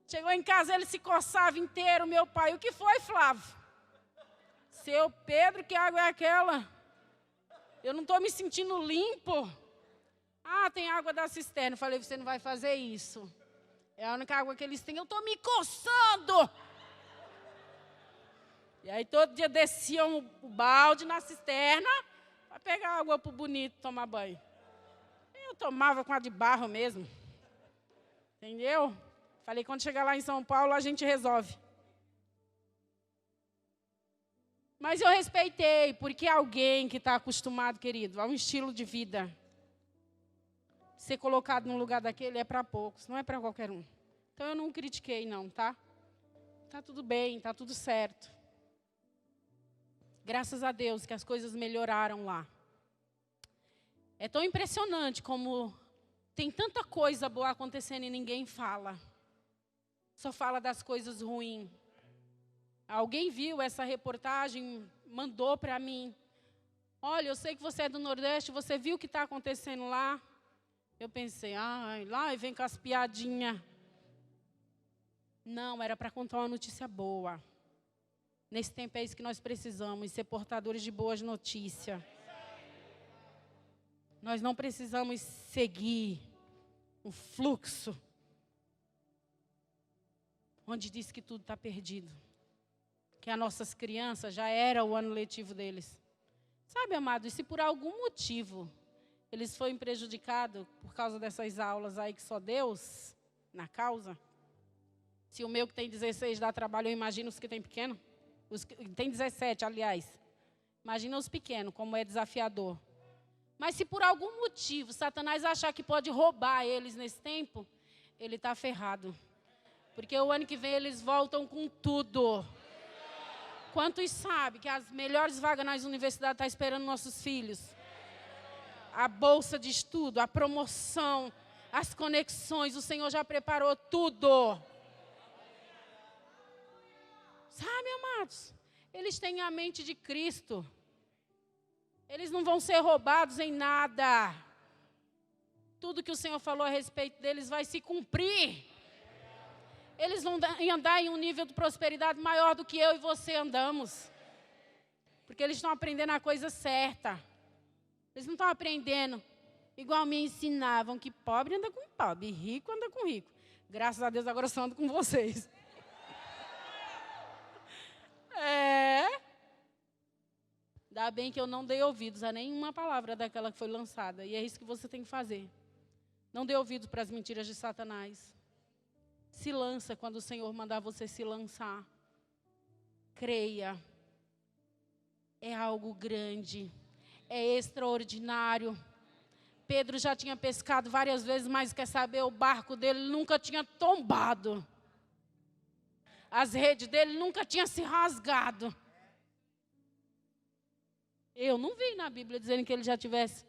Chegou em casa, ele se coçava inteiro, meu pai. O que foi, Flávio? Seu Pedro, que água é aquela? Eu não estou me sentindo limpo. Ah, tem água da cisterna. Falei, você não vai fazer isso. É a única água que eles têm. Eu estou me coçando. E aí todo dia desciam o balde na cisterna para pegar água para o bonito tomar banho. Eu tomava com a de barro mesmo. Entendeu? Falei, quando chegar lá em São Paulo, a gente resolve. Mas eu respeitei, porque alguém que está acostumado, querido, a um estilo de vida, ser colocado num lugar daquele é para poucos, não é para qualquer um. Então eu não critiquei não, tá? Tá tudo bem, tá tudo certo. Graças a Deus que as coisas melhoraram lá. É tão impressionante como tem tanta coisa boa acontecendo e ninguém fala. Só fala das coisas ruins. Alguém viu essa reportagem, mandou para mim. Olha, eu sei que você é do Nordeste, você viu o que está acontecendo lá? Eu pensei, lá vem com as piadinhas. Não, era para contar uma notícia boa. Nesse tempo é isso que nós precisamos, ser portadores de boas notícias. Nós não precisamos seguir o fluxo, onde diz que tudo está perdido. Que as nossas crianças já era o ano letivo deles. Sabe, amados, se por algum motivo eles foram prejudicados por causa dessas aulas aí que só Deus na causa, se o meu que tem 16 dá trabalho, eu imagino os que tem pequeno. Tem 17, aliás. Imagina os pequenos, como é desafiador. Mas se por algum motivo Satanás achar que pode roubar eles nesse tempo, ele está ferrado. Porque o ano que vem eles voltam com tudo. Quantos sabem que as melhores vagas nas universidades estão esperando nossos filhos? A bolsa de estudo, a promoção, as conexões, o Senhor já preparou tudo. Sabe, amados? Eles têm a mente de Cristo. Eles não vão ser roubados em nada. Tudo que o Senhor falou a respeito deles vai se cumprir. Eles vão andar em um nível de prosperidade maior do que eu e você andamos. Porque eles estão aprendendo a coisa certa. Eles não estão aprendendo igual me ensinavam, que pobre anda com pobre, e rico anda com rico. Graças a Deus agora eu só ando com vocês. Ainda bem que eu não dei ouvidos a nenhuma palavra daquela que foi lançada. E é isso que você tem que fazer. Não dê ouvidos para as mentiras de Satanás. Se lança quando o Senhor mandar você se lançar. Creia. É algo grande. É extraordinário. Pedro já tinha pescado várias vezes, mas quer saber, o barco dele nunca tinha tombado. As redes dele nunca tinham se rasgado. Eu não vi na Bíblia dizendo que ele já tivesse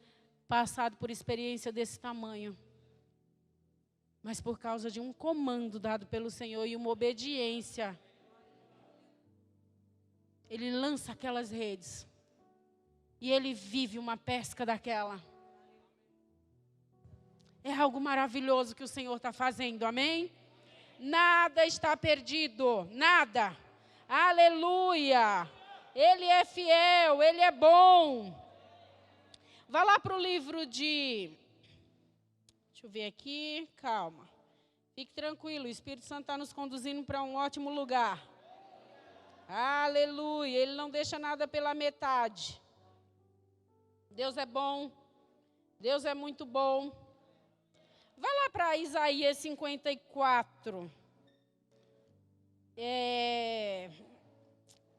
passado por experiência desse tamanho. Mas por causa de um comando dado pelo Senhor e uma obediência, ele lança aquelas redes. E ele vive uma pesca daquela. É algo maravilhoso que o Senhor está fazendo, amém? Nada está perdido, nada. Aleluia! Ele é fiel, Ele é bom. Vá lá para o livro de... Deixa eu ver aqui, calma. Fique tranquilo, o Espírito Santo está nos conduzindo para um ótimo lugar. Aleluia, Ele não deixa nada pela metade. Deus é bom, Deus é muito bom. Vai lá para Isaías 54.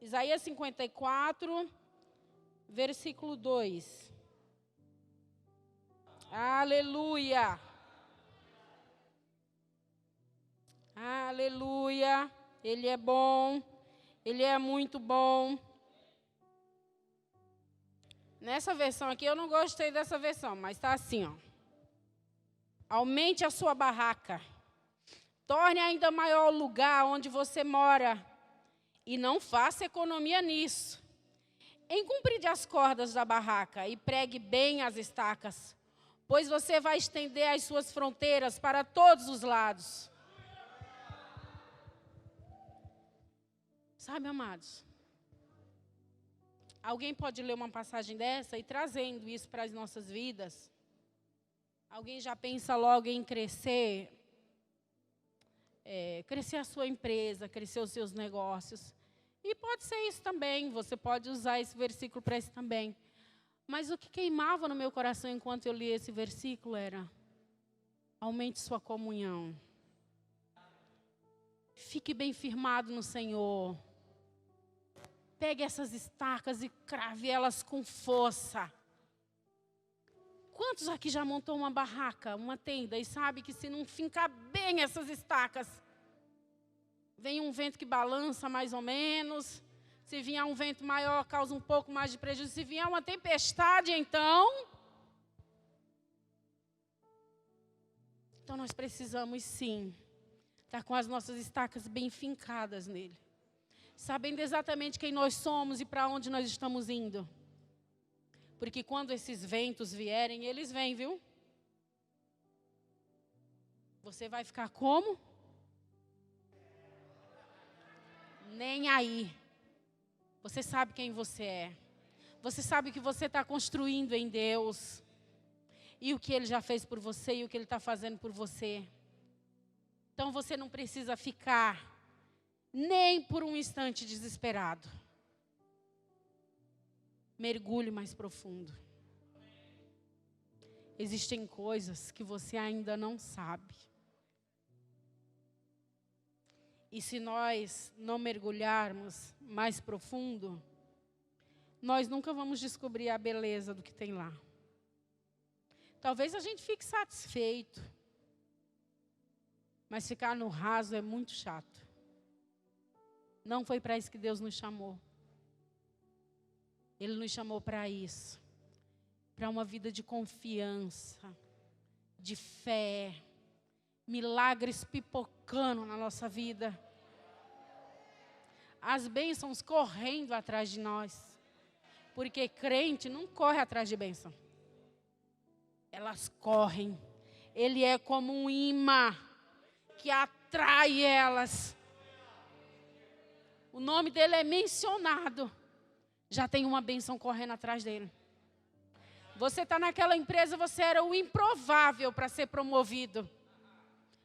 Isaías 54, versículo 2. Aleluia. Aleluia. Ele é bom. Ele é muito bom. Nessa versão aqui, eu não gostei dessa versão, mas está assim, ó. Aumente a sua barraca. Torne ainda maior o lugar onde você mora. E não faça economia nisso. Encompride as cordas da barraca e pregue bem as estacas, pois você vai estender as suas fronteiras para todos os lados. Sabe, amados? Alguém pode ler uma passagem dessa e trazendo isso para as nossas vidas? Alguém já pensa logo em crescer? Crescer a sua empresa, crescer os seus negócios. E pode ser isso também, você pode usar esse versículo para isso também. Mas o que queimava no meu coração enquanto eu li esse versículo era: aumente sua comunhão. Fique bem firmado no Senhor. Pegue essas estacas e crave elas com força. Quantos aqui já montou uma barraca, uma tenda, e sabe que se não fincar bem essas estacas, vem um vento que balança mais ou menos. Se vier um vento maior, causa um pouco mais de prejuízo. Se vier uma tempestade, então nós precisamos sim estar com as nossas estacas bem fincadas nele. Sabendo exatamente quem nós somos e para onde nós estamos indo. Porque quando esses ventos vierem, eles vêm, viu? Você vai ficar como? Nem aí. Você sabe quem você é. Você sabe o que você está construindo em Deus. E o que Ele já fez por você e o que Ele está fazendo por você. Então você não precisa ficar nem por um instante desesperado. Mergulhe mais profundo. Existem coisas que você ainda não sabe. E se nós não mergulharmos mais profundo, nós nunca vamos descobrir a beleza do que tem lá. Talvez a gente fique satisfeito, mas ficar no raso é muito chato. Não foi para isso que Deus nos chamou. Ele nos chamou para isso. Para uma vida de confiança, de fé, milagres pipocando na nossa vida. As bênçãos correndo atrás de nós. Porque crente não corre atrás de bênção. Elas correm. Ele é como um imã que atrai elas. O nome dele é mencionado. Já tem uma bênção correndo atrás dele. Você está naquela empresa, você era o improvável para ser promovido.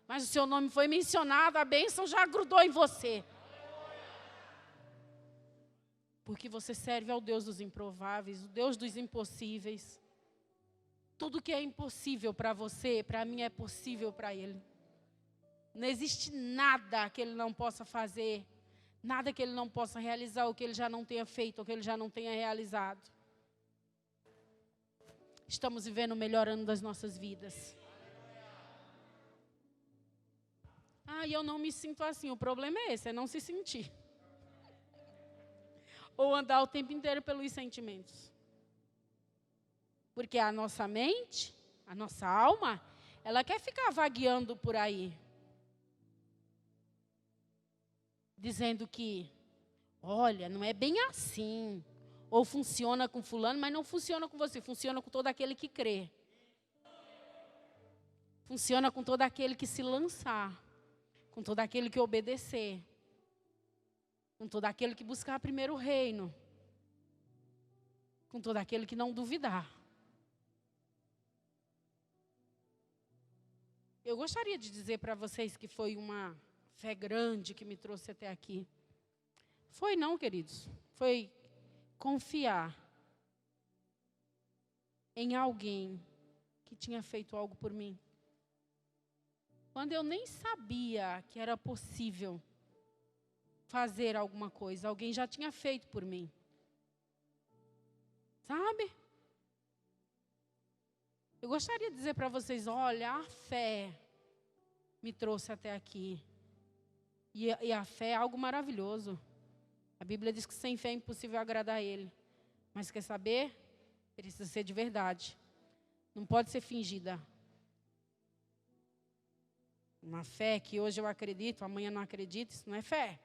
Mas o seu nome foi mencionado, a bênção já grudou em você. Porque você serve ao Deus dos improváveis, o Deus dos impossíveis. Tudo que é impossível para você, para mim é possível para Ele. Não existe nada que Ele não possa fazer. Nada que Ele não possa realizar, o que Ele já não tenha feito, o que Ele já não tenha realizado. Estamos vivendo o melhor ano das nossas vidas. E eu não me sinto assim. O problema é esse, é não se sentir. Ou andar o tempo inteiro pelos sentimentos. Porque a nossa mente, a nossa alma, ela quer ficar vagueando por aí. Dizendo que, olha, não é bem assim. Ou funciona com fulano, mas não funciona com você. Funciona com todo aquele que crê. Funciona com todo aquele que se lançar. Com todo aquele que obedecer. Com todo aquele que buscar primeiro o reino. Com todo aquele que não duvidar. Eu gostaria de dizer para vocês que foi uma fé grande que me trouxe até aqui. Foi não, queridos. Foi confiar em alguém que tinha feito algo por mim. Quando eu nem sabia que era possível fazer alguma coisa, alguém já tinha feito por mim. Sabe? Eu gostaria de dizer para vocês, olha, a fé me trouxe até aqui. E a fé é algo maravilhoso. A Bíblia diz que sem fé é impossível agradar a Ele. Mas quer saber? Precisa ser de verdade. Não pode ser fingida. Uma fé que hoje eu acredito, amanhã não acredito, isso não é fé.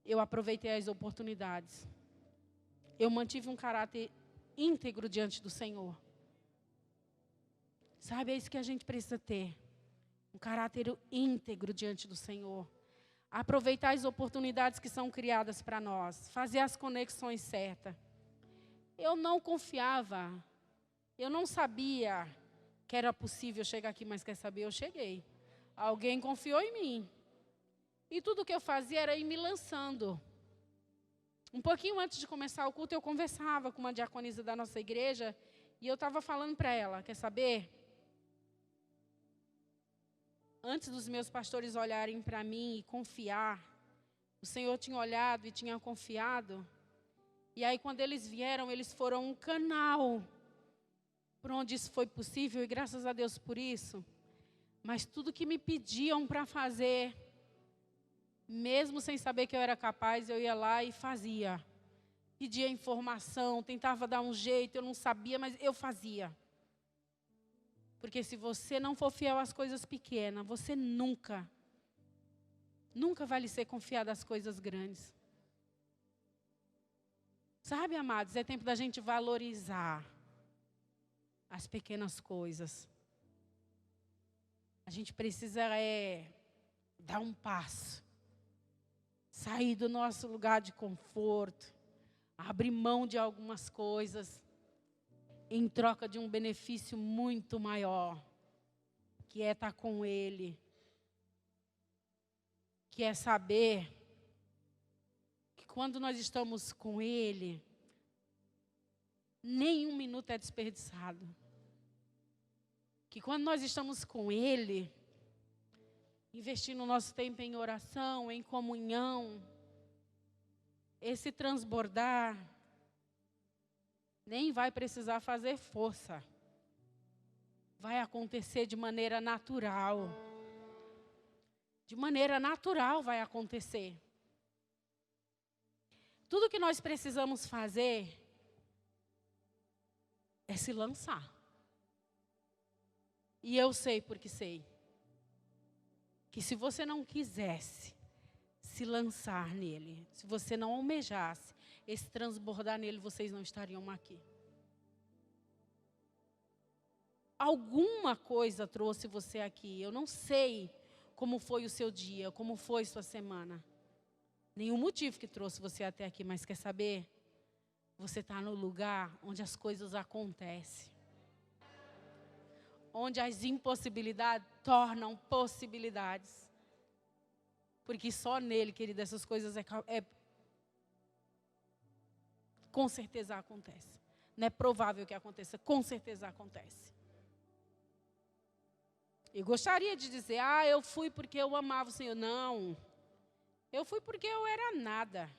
Eu aproveitei as oportunidades. Eu mantive um caráter íntegro diante do Senhor. Sabe, é isso que a gente precisa ter. Um caráter íntegro diante do Senhor. Aproveitar as oportunidades que são criadas para nós. Fazer as conexões certas. Eu não confiava. Eu não sabia que era possível chegar aqui, mas quer saber? Eu cheguei. Alguém confiou em mim. E tudo que eu fazia era ir me lançando. Um pouquinho antes de começar o culto, eu conversava com uma diaconisa da nossa igreja. E eu estava falando para ela, quer saber? Antes dos meus pastores olharem para mim e confiar, o Senhor tinha olhado e tinha confiado. E aí, quando eles vieram, eles foram um canal por onde isso foi possível, e graças a Deus por isso. Mas tudo que me pediam para fazer, mesmo sem saber que eu era capaz, eu ia lá e fazia. Pedia informação, tentava dar um jeito, eu não sabia, mas eu fazia. Porque se você não for fiel às coisas pequenas, você nunca vai lhe ser confiado às coisas grandes. Sabe, amados, é tempo da gente valorizar as pequenas coisas. A gente precisa dar um passo. Sair do nosso lugar de conforto. Abrir mão de algumas coisas. Em troca de um benefício muito maior. Que é estar com Ele. Que é saber que quando nós estamos com Ele, nenhum minuto é desperdiçado. Que quando nós estamos com Ele, investindo o nosso tempo em oração, em comunhão, esse transbordar, nem vai precisar fazer força. Vai acontecer de maneira natural. De maneira natural vai acontecer. Tudo que nós precisamos fazer é se lançar. E eu sei porque sei. Que se você não quisesse se lançar nele, se você não almejasse esse transbordar nele, vocês não estariam aqui. Alguma coisa trouxe você aqui. Eu não sei como foi o seu dia, como foi sua semana. Nenhum motivo que trouxe você até aqui, mas quer saber? Você está no lugar onde as coisas acontecem. Onde as impossibilidades tornam possibilidades. Porque só nele, querida, essas coisas com certeza acontece. Não é provável que aconteça, com certeza acontece. Eu gostaria de dizer, eu fui porque eu amava o Senhor. Não, eu fui porque eu era nada,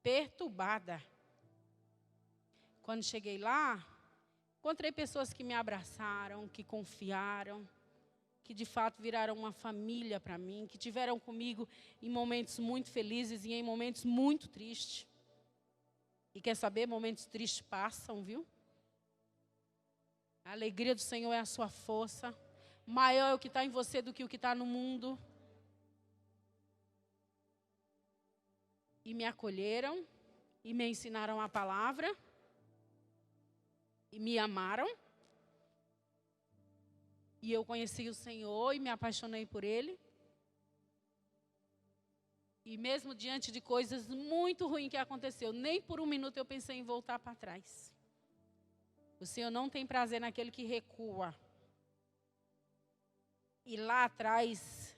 perturbada. Quando cheguei lá, encontrei pessoas que me abraçaram, que confiaram, que de fato viraram uma família para mim, que tiveram comigo em momentos muito felizes e em momentos muito tristes. E quer saber, momentos tristes passam, viu? A alegria do Senhor é a sua força. Maior é o que está em você do que o que está no mundo. E me acolheram, e me ensinaram a palavra, e me amaram. E eu conheci o Senhor e me apaixonei por Ele. E mesmo diante de coisas muito ruins que aconteceu, nem por um minuto eu pensei em voltar para trás. O Senhor não tem prazer naquele que recua. E lá atrás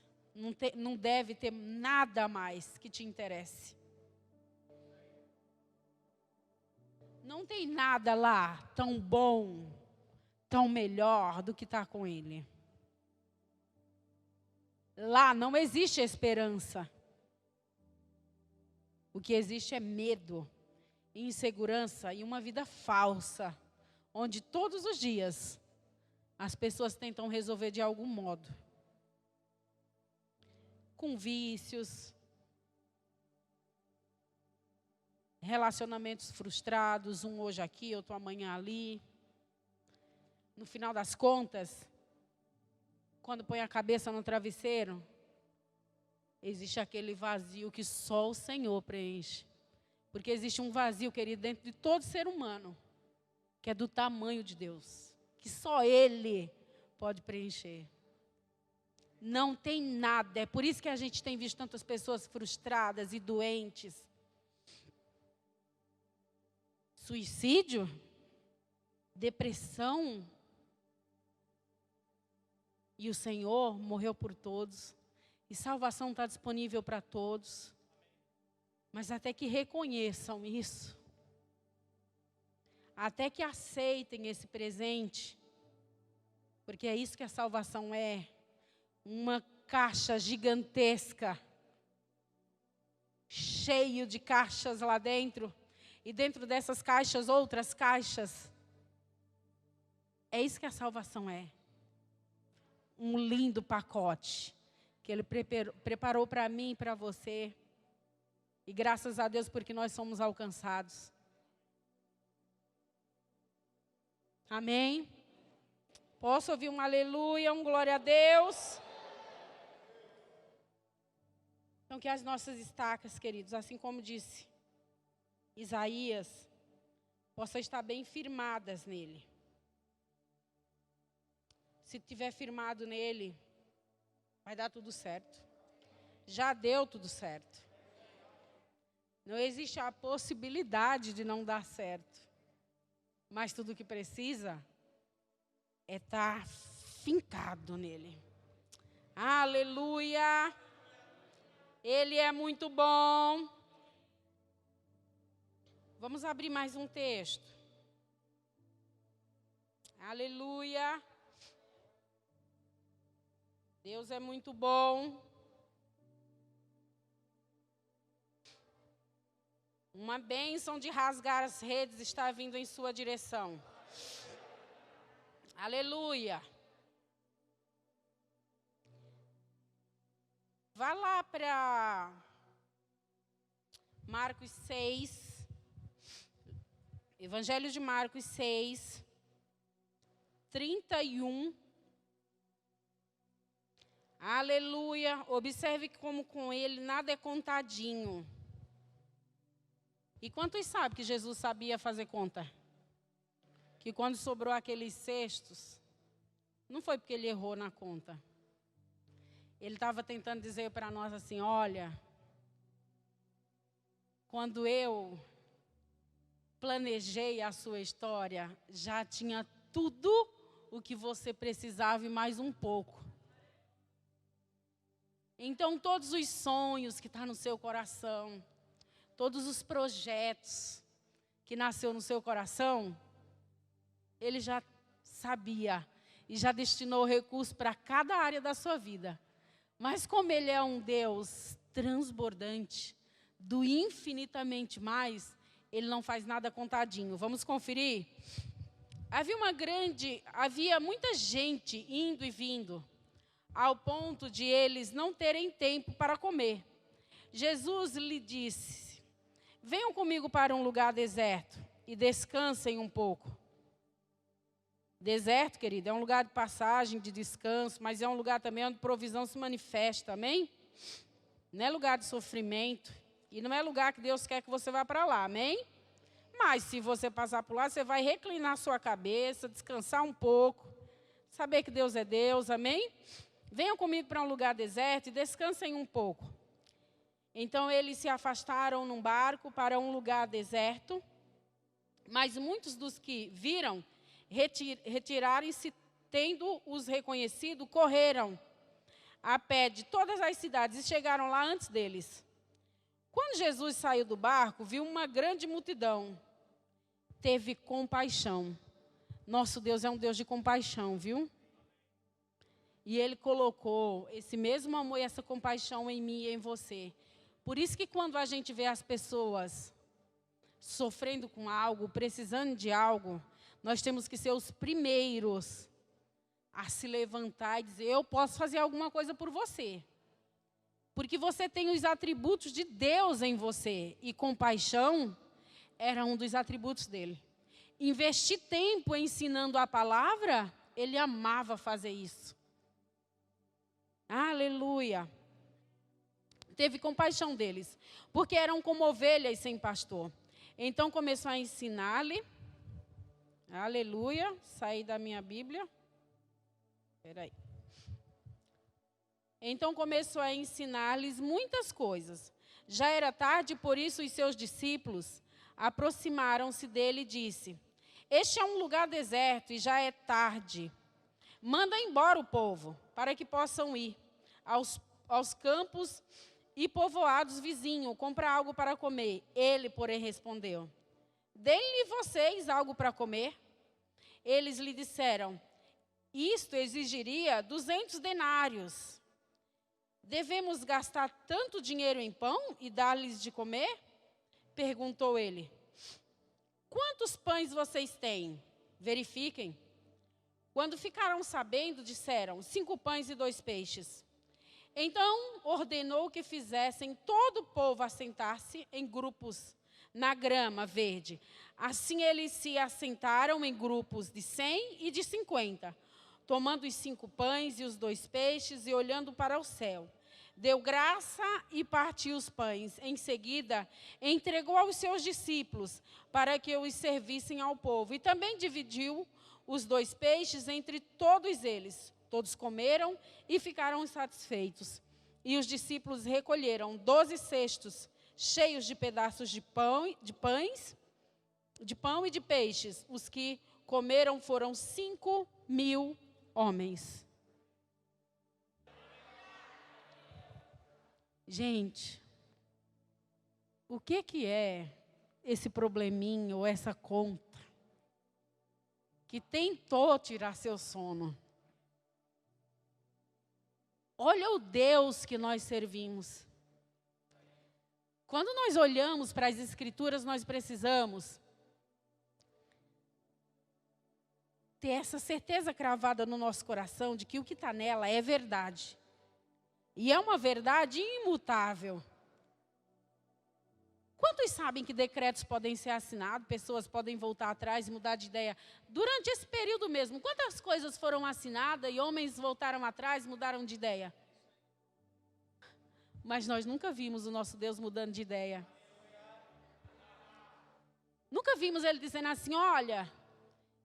não deve ter nada mais que te interesse. Não tem nada lá tão bom, tão melhor do que estar com Ele. Lá não existe esperança. O que existe é medo, insegurança e uma vida falsa. onde todos os dias as pessoas tentam resolver de algum modo. Com vícios, relacionamentos frustrados, um hoje aqui, outro amanhã ali. No final das contas, quando põe a cabeça no travesseiro, existe aquele vazio que só o Senhor preenche. Porque existe um vazio, querido, dentro de todo ser humano, que é do tamanho de Deus, que só Ele pode preencher. Não tem nada, é por isso que a gente tem visto tantas pessoas frustradas e doentes. Suicídio, depressão. E o Senhor morreu por todos. E salvação está disponível para todos. Mas até que reconheçam isso. Até que aceitem esse presente. Porque é isso que a salvação é. Uma caixa gigantesca. Cheio de caixas lá dentro. E dentro dessas caixas, outras caixas. É isso que a salvação é. Um lindo pacote que Ele preparou para mim e para você. E graças a Deus porque nós somos alcançados. Amém? Posso ouvir um aleluia, um glória a Deus? Então que as nossas estacas, queridos, assim como disse Isaías, possam estar bem firmadas nele. Se tiver firmado nele, vai dar tudo certo. Já deu tudo certo. Não existe a possibilidade de não dar certo. Mas tudo o que precisa é estar fincado nele. Aleluia! Ele é muito bom. Vamos abrir mais um texto. Aleluia! Deus é muito bom. Uma bênção de rasgar as redes está vindo em sua direção. Aleluia. Vá lá para Marcos 6. Evangelho de Marcos 6, 31. Aleluia. Observe como com ele nada é contadinho. E quantos sabem que Jesus sabia fazer conta? Que quando sobrou aqueles cestos, não foi porque ele errou na conta. Ele estava tentando dizer para nós assim, olha, quando eu planejei a sua história, já tinha tudo o que você precisava e mais um pouco. Então, todos os sonhos que estão no seu coração, todos os projetos que nasceu no seu coração, Ele já sabia e já destinou recursos para cada área da sua vida. Mas como Ele é um Deus transbordante, do infinitamente mais, Ele não faz nada contadinho. Vamos conferir? Havia muita gente indo e vindo, ao ponto de eles não terem tempo para comer. Jesus lhe disse, venham comigo para um lugar deserto e descansem um pouco. Deserto, querido, é um lugar de passagem, de descanso, mas é um lugar também onde provisão se manifesta, amém? Não é lugar de sofrimento e não é lugar que Deus quer que você vá para lá, amém? Mas se você passar por lá, você vai reclinar sua cabeça, descansar um pouco, saber que Deus é Deus, amém? Venham comigo para um lugar deserto e descansem um pouco. Então, eles se afastaram num barco para um lugar deserto, mas muitos dos que viram, retiraram-se, tendo-os reconhecido, correram a pé de todas as cidades e chegaram lá antes deles. Quando Jesus saiu do barco, viu uma grande multidão. Teve compaixão. Nosso Deus é um Deus de compaixão, viu? E Ele colocou esse mesmo amor e essa compaixão em mim e em você. Por isso que quando a gente vê as pessoas sofrendo com algo, precisando de algo, nós temos que ser os primeiros a se levantar e dizer: eu posso fazer alguma coisa por você. Porque você tem os atributos de Deus em você. E compaixão era um dos atributos dele. Investir tempo ensinando a palavra, ele amava fazer isso. Aleluia. Teve compaixão deles, porque eram como ovelhas sem pastor. Então começou a ensinar-lhe. Aleluia. Saí da minha Bíblia. Espera aí. Então começou a ensinar-lhes muitas coisas. Já era tarde, por isso os seus discípulos aproximaram-se dele e disse: este é um lugar deserto e já é tarde. Manda embora o povo, para que possam ir aos campos e povoados vizinhos, comprar algo para comer. Ele, porém, respondeu: deem-lhe vocês algo para comer. Eles lhe disseram: isto exigiria 200 denários. Devemos gastar tanto dinheiro em pão e dar-lhes de comer? Perguntou ele. Quantos pães vocês têm? Verifiquem. Quando ficaram sabendo, disseram: 5 pães e 2 peixes. Então ordenou que fizessem todo o povo assentar-se em grupos na grama verde. Assim eles se assentaram em grupos de 100 e de 50, tomando os 5 pães e os 2 peixes e olhando para o céu. Deu graça e partiu os pães. Em seguida, entregou aos seus discípulos para que os servissem ao povo. E também dividiu os 2 peixes entre todos eles. Todos comeram e ficaram satisfeitos. E os discípulos recolheram 12 cestos cheios de pedaços de pão e de peixes. Os que comeram foram 5.000 homens. Gente, o que é esse probleminha ou essa conta que tentou tirar seu sono? Olha o Deus que nós servimos. Quando nós olhamos para as Escrituras, nós precisamos ter essa certeza cravada no nosso coração de que o que está nela é verdade. E é uma verdade imutável. Quantos sabem que decretos podem ser assinados, pessoas podem voltar atrás e mudar de ideia? Durante esse período mesmo, quantas coisas foram assinadas e homens voltaram atrás e mudaram de ideia? Mas nós nunca vimos o nosso Deus mudando de ideia. Nunca vimos Ele dizendo assim: olha,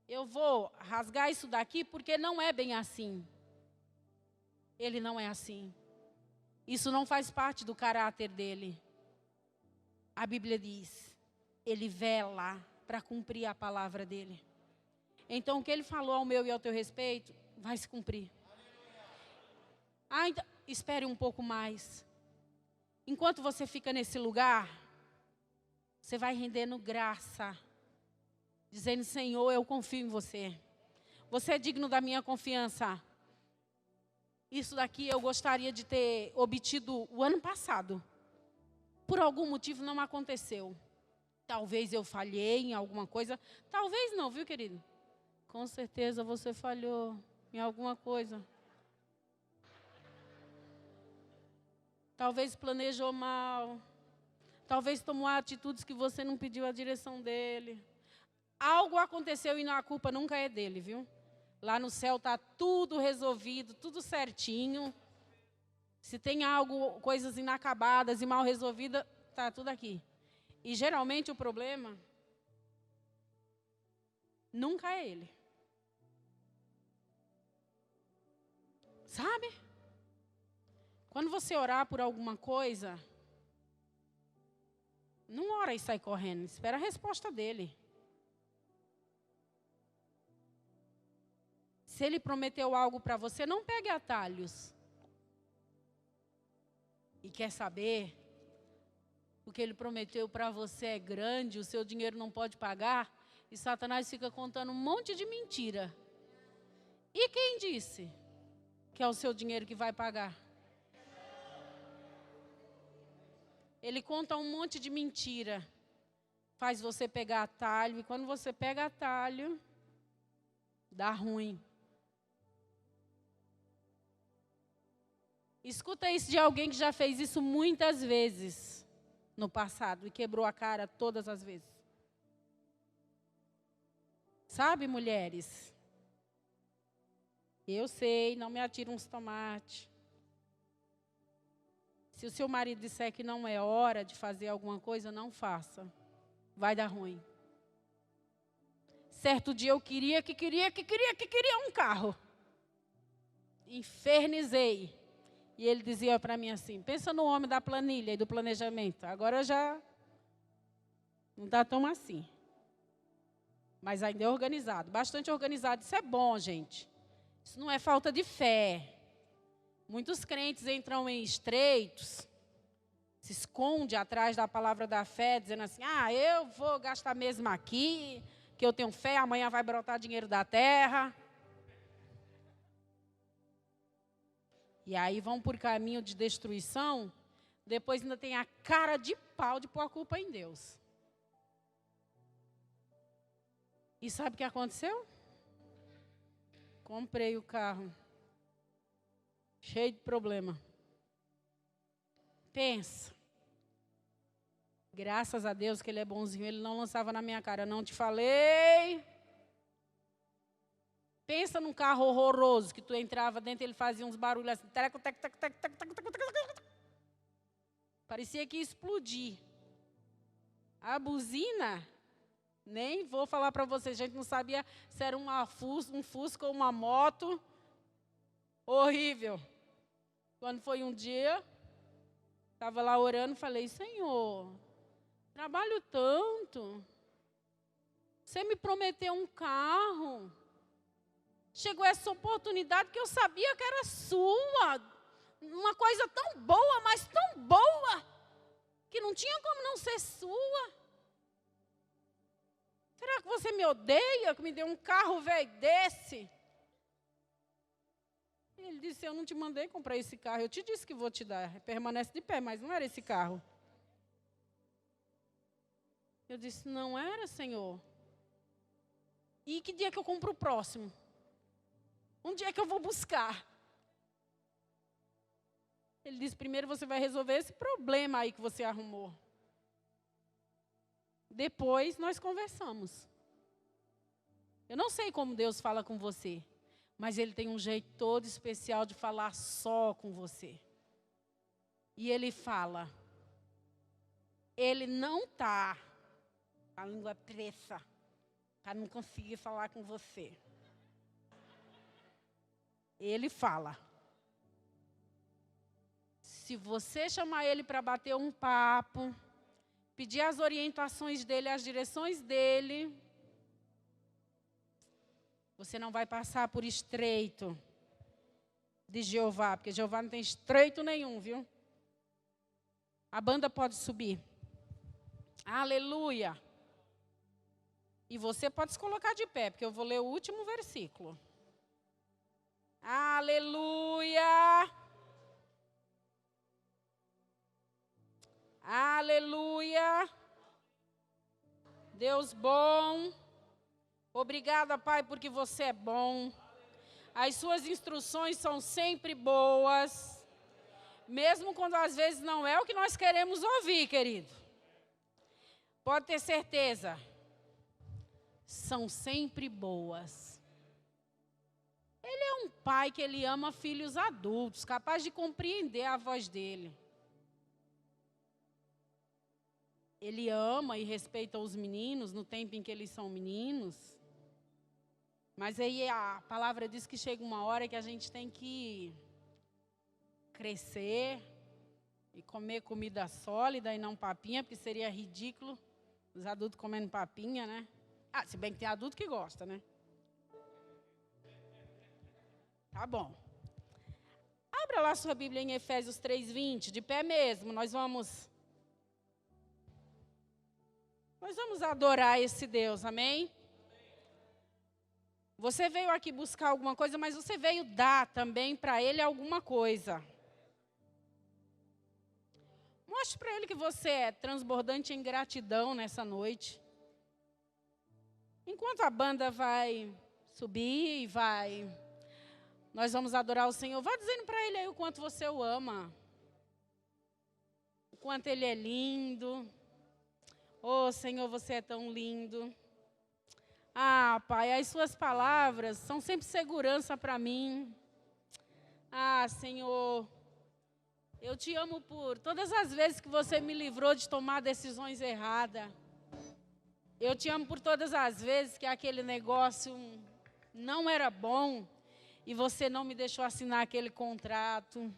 eu vou rasgar isso daqui porque não é bem assim. Ele não é assim. Isso não faz parte do caráter dele. A Bíblia diz: ele vela para cumprir a palavra dele. Então, o que ele falou ao meu e ao teu respeito, vai se cumprir. Ainda espere um pouco mais. Enquanto você fica nesse lugar, você vai rendendo graça, dizendo: Senhor, eu confio em você. Você é digno da minha confiança. Isso daqui eu gostaria de ter obtido o ano passado. Por algum motivo não aconteceu. Talvez eu falhei em alguma coisa. Talvez não, viu, querido? Com certeza você falhou em alguma coisa. Talvez planejou mal. Talvez tomou atitudes que você não pediu a direção dele. Algo aconteceu e a culpa nunca é dele, viu? Lá no céu está tudo resolvido, tudo certinho. Se tem algo, coisas inacabadas e mal resolvidas, está tudo aqui. E geralmente o problema nunca é ele. Sabe? Quando você orar por alguma coisa, não ora e sai correndo, espera a resposta dele. Se ele prometeu algo para você, não pegue atalhos. E quer saber? O que ele prometeu para você é grande, o seu dinheiro não pode pagar, e Satanás fica contando um monte de mentira. E quem disse que é o seu dinheiro que vai pagar? Ele conta um monte de mentira, faz você pegar atalho, e quando você pega atalho, Dá ruim. Escuta isso de alguém que já fez isso muitas vezes no passado e quebrou a cara todas as vezes. Sabe, mulheres? Eu sei, não me atira uns tomates. Se o seu marido disser que não é hora de fazer alguma coisa, não faça. Vai dar ruim. Certo dia eu queria um carro. Infernizei. E ele dizia para mim assim, pensa no homem da planilha e do planejamento. Agora já não está tão assim. Mas ainda é organizado, bastante organizado. Isso é bom, gente. Isso não é falta de fé. Muitos crentes entram em estreitos, se esconde atrás da palavra da fé, dizendo assim, eu vou gastar mesmo aqui, que eu tenho fé, amanhã vai brotar dinheiro da terra. E aí vão por caminho de destruição, depois ainda tem a cara de pau de pôr a culpa em Deus. E sabe o que aconteceu? Comprei o carro. Cheio de problema. Pensa. Graças a Deus que ele é bonzinho, ele não lançava na minha cara. Não te falei. Pensa num carro horroroso que tu entrava dentro e ele fazia uns barulhos assim. Parecia que ia explodir. A buzina, nem vou falar para vocês, a gente não sabia se era um Fusca ou uma moto. Horrível. Quando foi um dia, estava lá orando, falei, Senhor, trabalho tanto. Você me prometeu um carro. Chegou essa oportunidade que eu sabia que era sua. Uma coisa tão boa, mas tão boa, que não tinha como não ser sua. Será que você me odeia que me deu um carro velho desse? Ele disse, eu não te mandei comprar esse carro. Eu te disse que vou te dar. Permanece de pé, mas não era esse carro. Eu disse, não era, Senhor. E que dia que eu compro o próximo? Um dia que eu vou buscar. Ele disse, primeiro você vai resolver esse problema aí que você arrumou. Depois nós conversamos. Eu não sei como Deus fala com você, mas Ele tem um jeito todo especial de falar só com você. E Ele fala. Ele não está com a língua presa para não conseguir falar com você. Ele fala. Se você chamar Ele para bater um papo, pedir as orientações dEle, as direções dEle, você não vai passar por estreito de Jeová, porque Jeová não tem estreito nenhum, viu? A banda pode subir. Aleluia! E você pode se colocar de pé, porque eu vou ler o último versículo. Aleluia! Aleluia! Deus bom. Obrigada, Pai, porque você é bom. As suas instruções são sempre boas. Mesmo quando às vezes não é o que nós queremos ouvir, querido. Pode ter certeza. São sempre boas. Ele é um pai que ele ama filhos adultos, capaz de compreender a voz dele. Ele ama e respeita os meninos no tempo em que eles são meninos. Mas aí a palavra diz que chega uma hora que a gente tem que crescer e comer comida sólida e não papinha, porque seria ridículo os adultos comendo papinha, né? Se bem que tem adulto que gosta, né? Tá bom. Abra lá sua Bíblia em Efésios 3:20, de pé mesmo. Nós vamos adorar esse Deus, amém? Você veio aqui buscar alguma coisa, mas você veio dar também para Ele alguma coisa. Mostre para Ele que você é transbordante em gratidão nessa noite. Enquanto a banda vai subir e vai. Nós vamos adorar o Senhor. Vá dizendo para Ele aí o quanto você o ama. O quanto Ele é lindo. Oh, Senhor, você é tão lindo. Ah, Pai, as suas palavras são sempre segurança para mim. Ah, Senhor, eu te amo por todas as vezes que você me livrou de tomar decisões erradas. Eu te amo por todas as vezes que aquele negócio não era bom e você não me deixou assinar aquele contrato.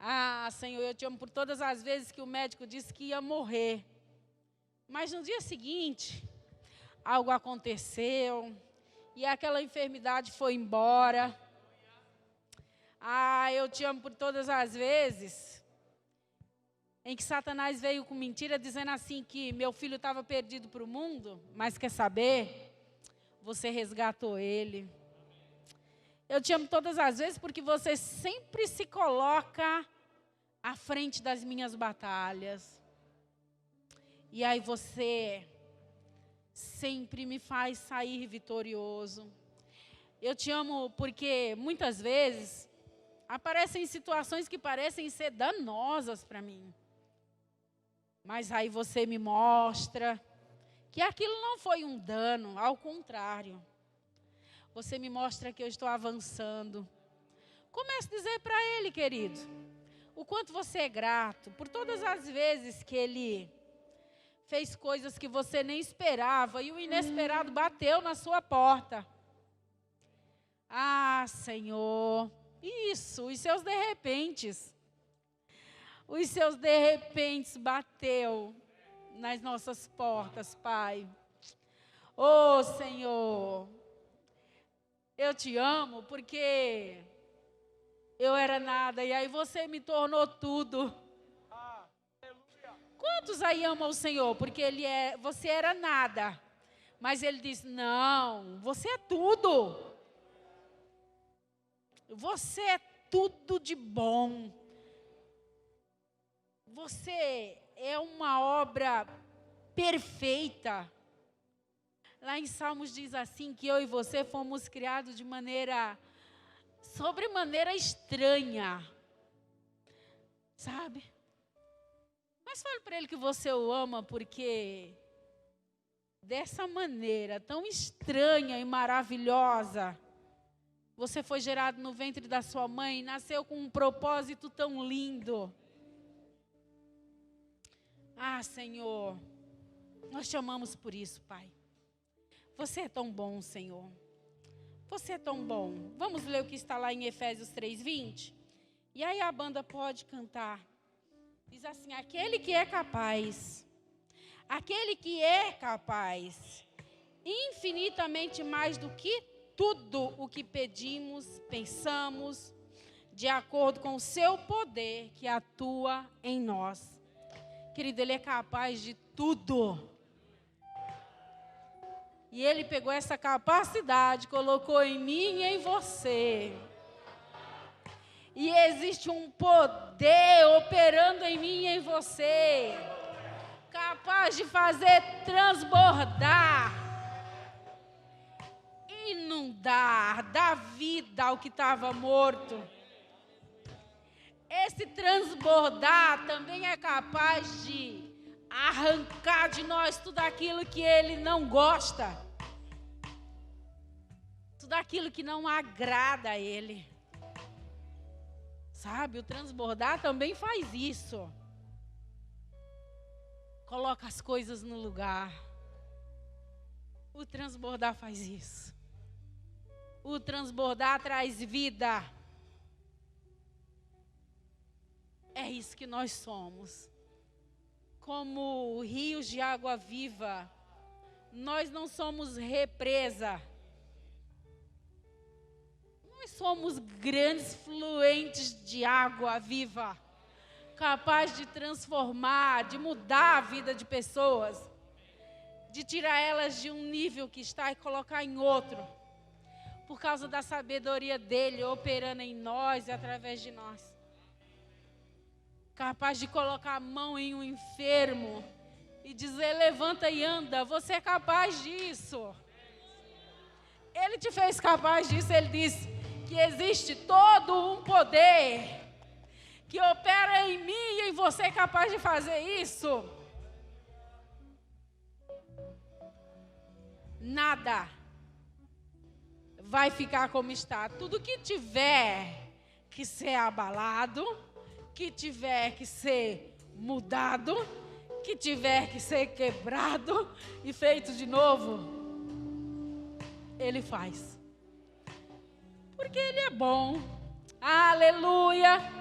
Ah, Senhor, eu te amo por todas as vezes que o médico disse que ia morrer. Mas no dia seguinte, algo aconteceu e aquela enfermidade foi embora. Ah, eu te amo por todas as vezes em que Satanás veio com mentira dizendo assim que meu filho estava perdido para o mundo, mas quer saber? Você resgatou ele. Eu te amo todas as vezes porque você sempre se coloca à frente das minhas batalhas. E aí você sempre me faz sair vitorioso. Eu te amo porque muitas vezes aparecem situações que parecem ser danosas para mim. Mas aí você me mostra que aquilo não foi um dano, ao contrário. Você me mostra que eu estou avançando. Comece a dizer para Ele, querido, o quanto você é grato por todas as vezes que Ele fez coisas que você nem esperava e o inesperado bateu na sua porta. Ah, Senhor, isso, os seus de repentes. Os seus de repentes bateu nas nossas portas, Pai. Oh, Senhor, eu te amo porque eu era nada e aí você me tornou tudo. Quantos aí amam o Senhor? Porque você era nada. Mas Ele diz, não, você é tudo. Você é tudo de bom. Você é uma obra perfeita. Lá em Salmos diz assim, que eu e você fomos criados de maneira, sobremaneira estranha. Sabe? Mas fale para Ele que você o ama, porque dessa maneira tão estranha e maravilhosa, você foi gerado no ventre da sua mãe e nasceu com um propósito tão lindo. Ah, Senhor, nós te amamos por isso, Pai. Você é tão bom, Senhor. Você é tão bom. Vamos ler o que está lá em Efésios 3:20? E aí a banda pode cantar. Diz assim, aquele que é capaz, infinitamente mais do que tudo o que pedimos, pensamos, de acordo com o seu poder que atua em nós. Querido, Ele é capaz de tudo. E Ele pegou essa capacidade, colocou em mim e em você. E existe um poder operando em mim e em você, capaz de fazer transbordar, inundar, dar vida ao que estava morto. Esse transbordar também é capaz de arrancar de nós tudo aquilo que Ele não gosta, tudo aquilo que não agrada a Ele. Sabe, o transbordar também faz isso. Coloca as coisas no lugar. O transbordar faz isso. O transbordar traz vida. É isso que nós somos. Como rios de água viva, nós não somos represa. Nós somos grandes fluentes de água viva, capaz de transformar, de mudar a vida de pessoas, de tirar elas de um nível que está e colocar em outro, por causa da sabedoria dele operando em nós e através de nós. Capaz de colocar a mão em um enfermo e dizer, levanta e anda, você é capaz disso. Ele te fez capaz disso. Ele disse que existe todo um poder que opera em mim e em você capaz de fazer isso. Nada vai ficar como está. Tudo que tiver que ser abalado, que tiver que ser mudado, que tiver que ser quebrado e feito de novo, Ele faz. Porque Ele é bom. Aleluia.